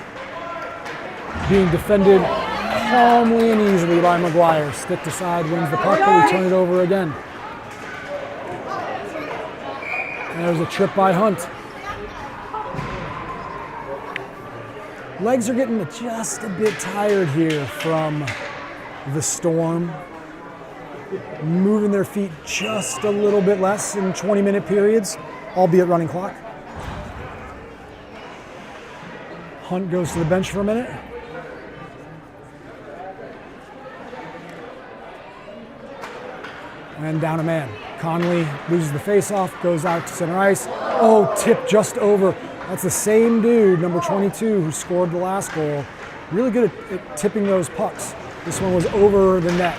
Being defended calmly and easily by McGuire. Stick to side, wins the puck, but we turn it over again. And there's a trip by Hunt. Legs are getting just a bit tired here from the Storm. Moving their feet just a little bit less in 20-minute periods, albeit running clock. Hunt goes to the bench for a minute. And down a man. Conley loses the faceoff, goes out to center ice. Oh, tip just over. That's the same dude, number 22, who scored the last goal. Really good at tipping those pucks. This one was over the net.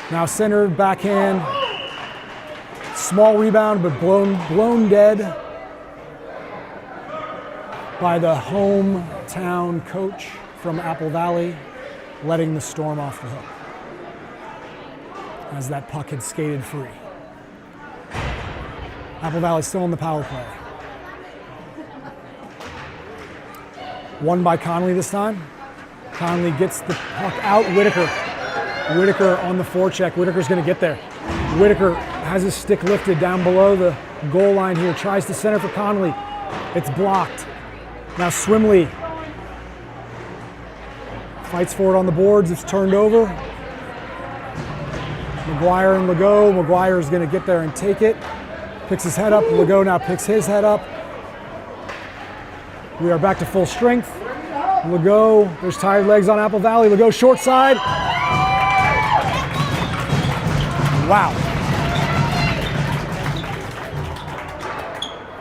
Now centered, backhand. Small rebound, but blown dead by the hometown coach from Apple Valley, letting the Storm off the hook as that puck had skated free. Apple Valley still in the power play. Won by Conley this time. Conley gets the puck out. Whitaker on the forecheck. Whitaker's going to get there. Whitaker has his stick lifted down below the goal line here. Tries to center for Conley. It's blocked. Now Swimley fights for it on the boards. It's turned over. McGuire and Legault. McGuire is going to get there and take it. Picks his head up. Legault now picks his head up. We are back to full strength. Legault, there's tired legs on Apple Valley. Legault short side. Wow.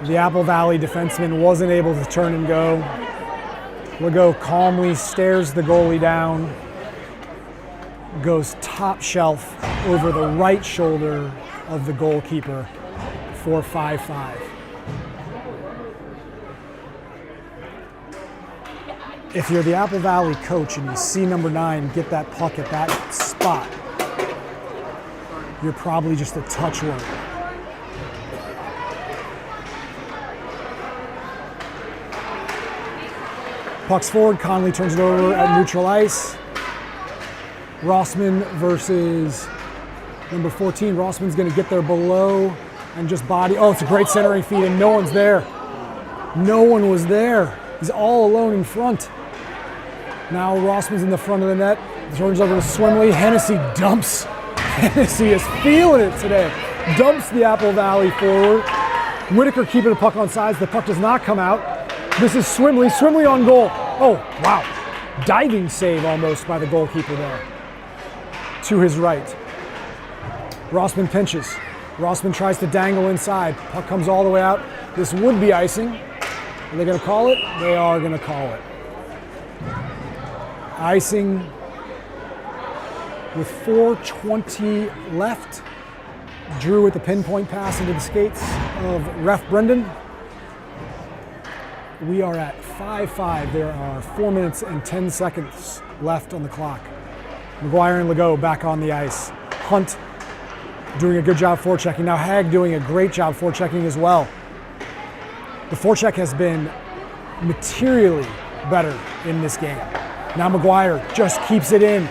The Apple Valley defenseman wasn't able to turn and go. Legault calmly stares the goalie down. Goes top shelf over the right shoulder of the goalkeeper for 5-5. If you're the Apple Valley coach and you see number 9 get that puck at that spot, you're probably just a touch worried. Puck's forward, Conley turns it over at neutral ice. Rossman versus number 14. Rossman's gonna get there below and just body. Oh, it's a great centering feed and no one's there. No one was there. He's all alone in front. Now Rossman's in the front of the net. Turns over to Swimley. Hennessy dumps. Hennessy is feeling it today. Dumps the Apple Valley forward. Whitaker keeping the puck on sides. The puck does not come out. This is Swimley. Swimley on goal. Oh, wow. Diving save almost by the goalkeeper there. To his right. Rossman pinches. Rossman tries to dangle inside. Puck comes all the way out. This would be icing. Are they going to call it? They are going to call it. Icing with 4:20 left. Drew with the pinpoint pass into the skates of ref Brendan. We are at 5-5. There are 4 minutes and 10 seconds left on the clock. McGuire and Legault back on the ice. Hunt doing a good job forechecking. Now Hag doing a great job forechecking as well. The forecheck has been materially better in this game. Now McGuire just keeps it in.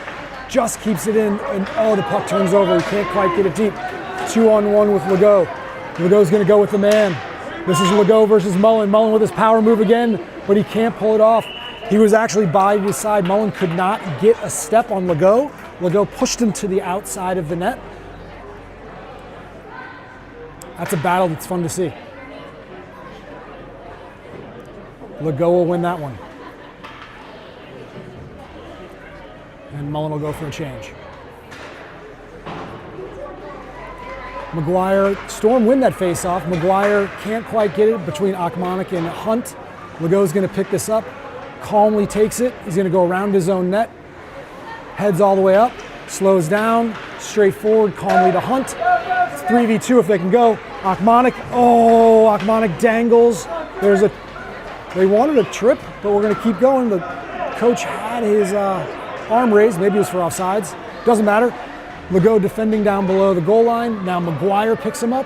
And oh, the puck turns over. He can't quite get it deep. 2-on-1 with Legault. Legault's gonna go with the man. This is Legault versus Mullen. Mullen with his power move again, but he can't pull it off. He was actually by his side. Mullen could not get a step on Legault. Legault pushed him to the outside of the net. That's a battle that's fun to see. Legault will win that one. And Mullen will go for a change. McGuire, Storm win that face-off. McGuire can't quite get it between Achmonic and Hunt. Legault's gonna pick this up, calmly takes it. He's gonna go around his own net, heads all the way up, slows down, straight forward, calmly to Hunt. It's 3v2 if they can go. Achmonic, oh, Achmonic dangles. They wanted a trip, but we're gonna keep going. The coach had his arm raised, maybe it was for offsides, doesn't matter. Legault defending down below the goal line. Now McGuire picks him up.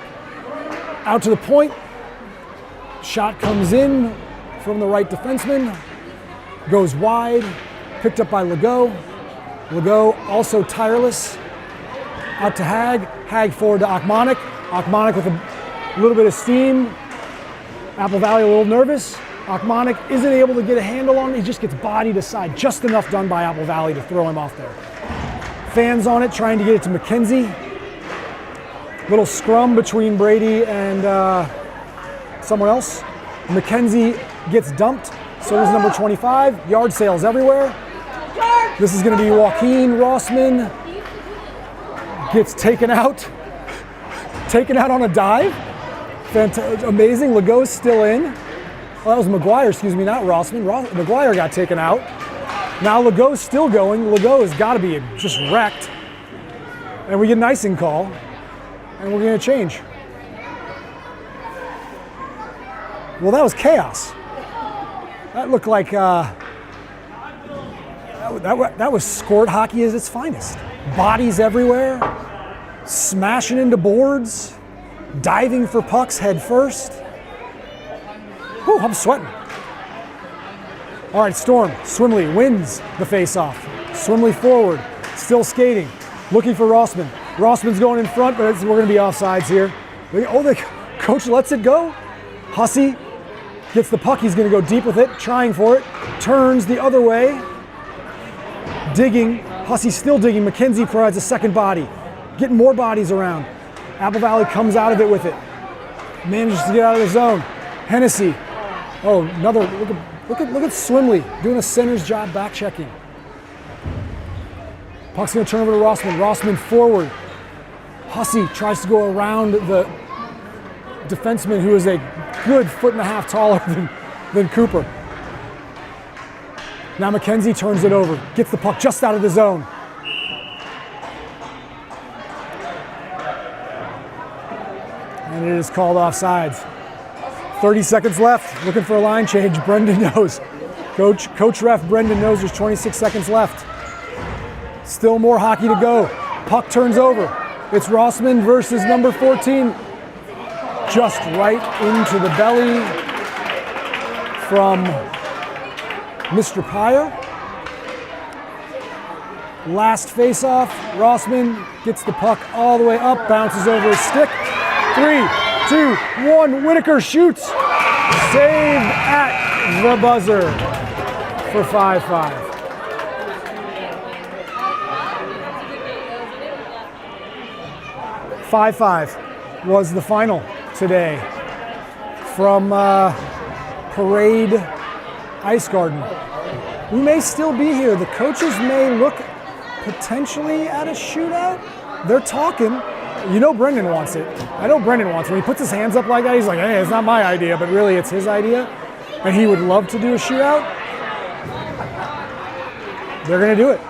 Out to the point. Shot comes in from the right defenseman. Goes wide. Picked up by Legault. Legault also tireless. Out to Hag. Hag forward to Achmonic. Achmonic with a little bit of steam. Apple Valley a little nervous. Achmonic isn't able to get a handle on it. He just gets bodied aside. Just enough done by Apple Valley to throw him off there. Fans on it, trying to get it to McKenzie. Little scrum between Brady and someone else. McKenzie gets dumped, so does number 25. Yard sales everywhere. This is gonna be Joaquin Rossman. Gets taken out on a dive. Amazing, Legault's still in. Well, that was McGuire, excuse me, not Rossman. McGuire got taken out. Now Legault's still going. Legault has got to be just wrecked. And we get an icing call, and we're going to change. Well, that was chaos. That looked like, that was Squirt hockey at its finest. Bodies everywhere, smashing into boards, diving for pucks head first. Whew, I'm sweating. All right, Storm, Swimley wins the face-off. Swimley forward, still skating, looking for Rossman. Rossman's going in front, but we're gonna be offsides here. Oh, the coach lets it go. Hussey gets the puck, he's gonna go deep with it, trying for it. Turns the other way, digging. Hussey's still digging. McKenzie provides a second body, getting more bodies around. Apple Valley comes out of it with it. Manages to get out of the zone. Hennessy, oh, another, Look at Swimley doing a center's job back checking. Puck's gonna turn over to Rossman. Rossman forward. Hussey tries to go around the defenseman who is a good 1.5 feet taller than Cooper. Now McKenzie turns it over, gets the puck just out of the zone. And it is called offsides. 30 seconds left, looking for a line change. Brendan knows. Coach ref Brendan knows there's 26 seconds left. Still more hockey to go. Puck turns over. It's Rossman versus number 14. Just right into the belly from Mr. Pyre. Last face-off, Rossman gets the puck all the way up, bounces over his stick. 3, 2, 1, Whitaker shoots. Saved at the buzzer for 5-5. Was the final today from Parade Ice Garden. We may still be here. The coaches may look potentially at a shootout. They're talking. You know Brendan wants it. I know Brendan wants it. When he puts his hands up like that, he's like, hey, it's not my idea, but really it's his idea. And he would love to do a shootout. They're going to do it.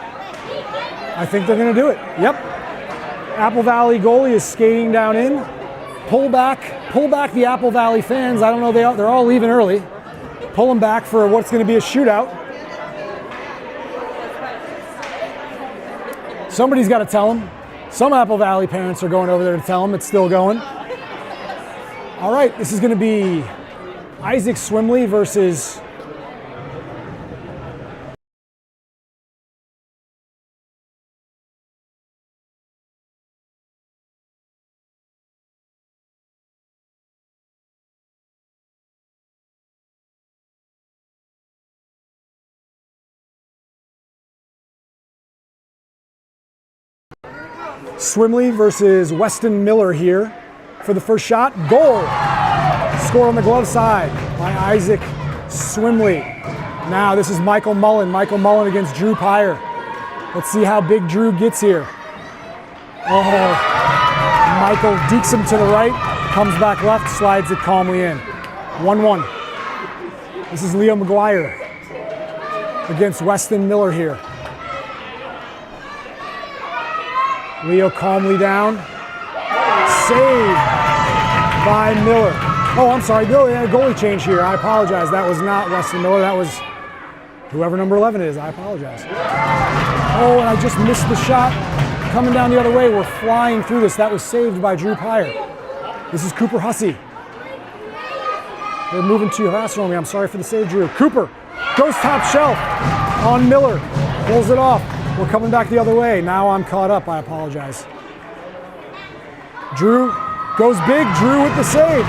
I think they're going to do it. Yep. Apple Valley goalie is skating down in. Pull back the Apple Valley fans. I don't know, they're all leaving early. Pull them back for what's going to be a shootout. Somebody's got to tell them. Some Apple Valley parents are going over there to tell them it's still going. All right, this is going to be Isaac Swimley versus Swimley versus Weston Miller here for the first shot. Goal! Score on the glove side by Isaac Swimley. Now this is Michael Mullen. Michael Mullen against Drew Pyre. Let's see how big Drew gets here. Oh, Michael dekes him to the right, comes back left, slides it calmly in. 1-1. This is Leo McGuire against Weston Miller here. Leo calmly down. Saved by Miller. Oh, I'm sorry, Bill, a goalie change here. I apologize. That was not Weston Miller. That was whoever number 11 is. I apologize. Oh, and I just missed the shot. Coming down the other way. We're flying through this. That was saved by Drew Pyre. This is Cooper Hussey. They're moving too fast on me. I'm sorry for the save, Drew. Cooper goes top shelf on Miller. Pulls it off. We're coming back the other way. Now I'm caught up. I apologize. Drew goes big. Drew with the save.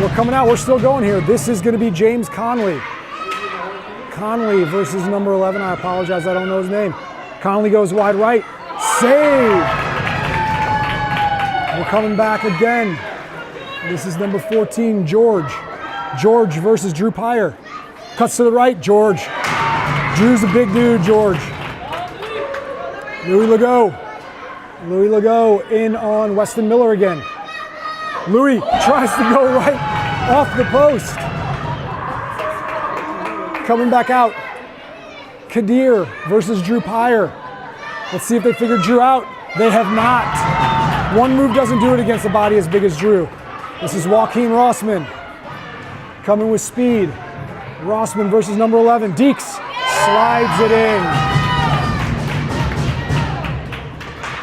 We're coming out. We're still going here. This is going to be James Conley. Conley versus number 11. I apologize. I don't know his name. Conley goes wide right. Save. We're coming back again. This is number 14, George. George versus Drew Pyre. Cuts to the right. George. Drew's a big dude, George. Louis Legault. Louis Legault in on Weston Miller again. Louis tries to go right off the post. Coming back out. Kadir versus Drew Pyre. Let's see if they figured Drew out. They have not. One move doesn't do it against a body as big as Drew. This is Joaquin Rossman. Coming with speed. Rossman versus number 11. Deeks slides it in.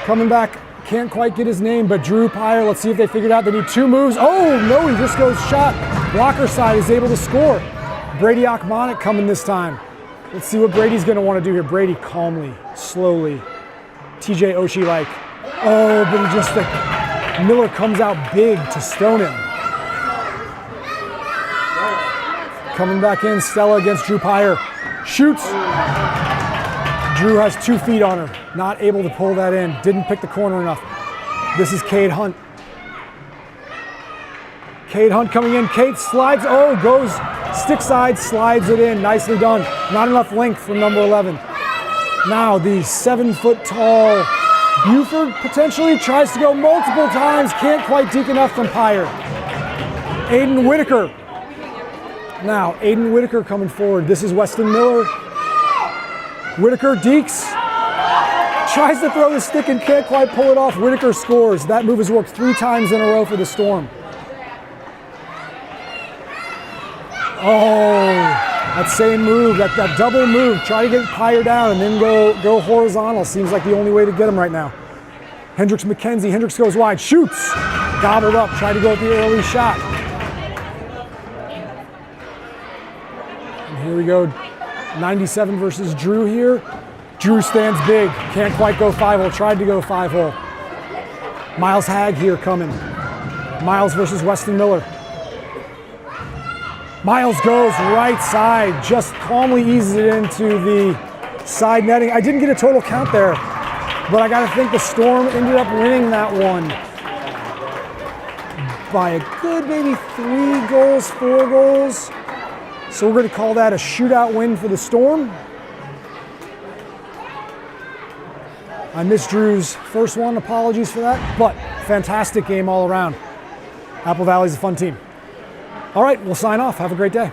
Coming back, can't quite get his name, but Drew Pyre, let's see if they figured out they need two moves. Oh, no, he just goes shot. Blocker side is able to score. Brady Akmonic coming this time. Let's see what Brady's going to want to do here. Brady calmly, slowly, TJ Oshie-like. Oh, but he just, Miller comes out big to stone him. Coming back in, Stella against Drew Pyre. Shoots. Drew has 2 feet on her. Not able to pull that in. Didn't pick the corner enough. This is Cade Hunt. Cade Hunt coming in. Cade slides. Oh, goes stick side, slides it in. Nicely done. Not enough length from number 11. Now the 7-foot-tall Buford potentially tries to go multiple times. Can't quite deke enough from Pyre. Aiden Whitaker. Now, Aiden Whitaker coming forward. This is Weston Miller. Whitaker dekes. Tries to throw the stick and can't quite pull it off. Whitaker scores. That move has worked 3 times in a row for the Storm. Oh, that same move, that double move. Try to get Pyre down and then go horizontal. Seems like the only way to get him right now. Hendricks McKenzie. Hendricks goes wide. Shoots. Gobbled up. Tried to go with the early shot. Here we go. 97 versus Drew here. Drew stands big. Can't quite go 5-hole. Tried to go 5-hole. Miles Hag here coming. Miles versus Weston Miller. Miles goes right side. Just calmly eases it into the side netting. I didn't get a total count there, but I got to think the Storm ended up winning that one by a good maybe 3 goals, 4 goals. So we're going to call that a shootout win for the Storm. I missed Drew's first one, apologies for that, but fantastic game all around. Apple Valley's a fun team. All right, we'll sign off. Have a great day.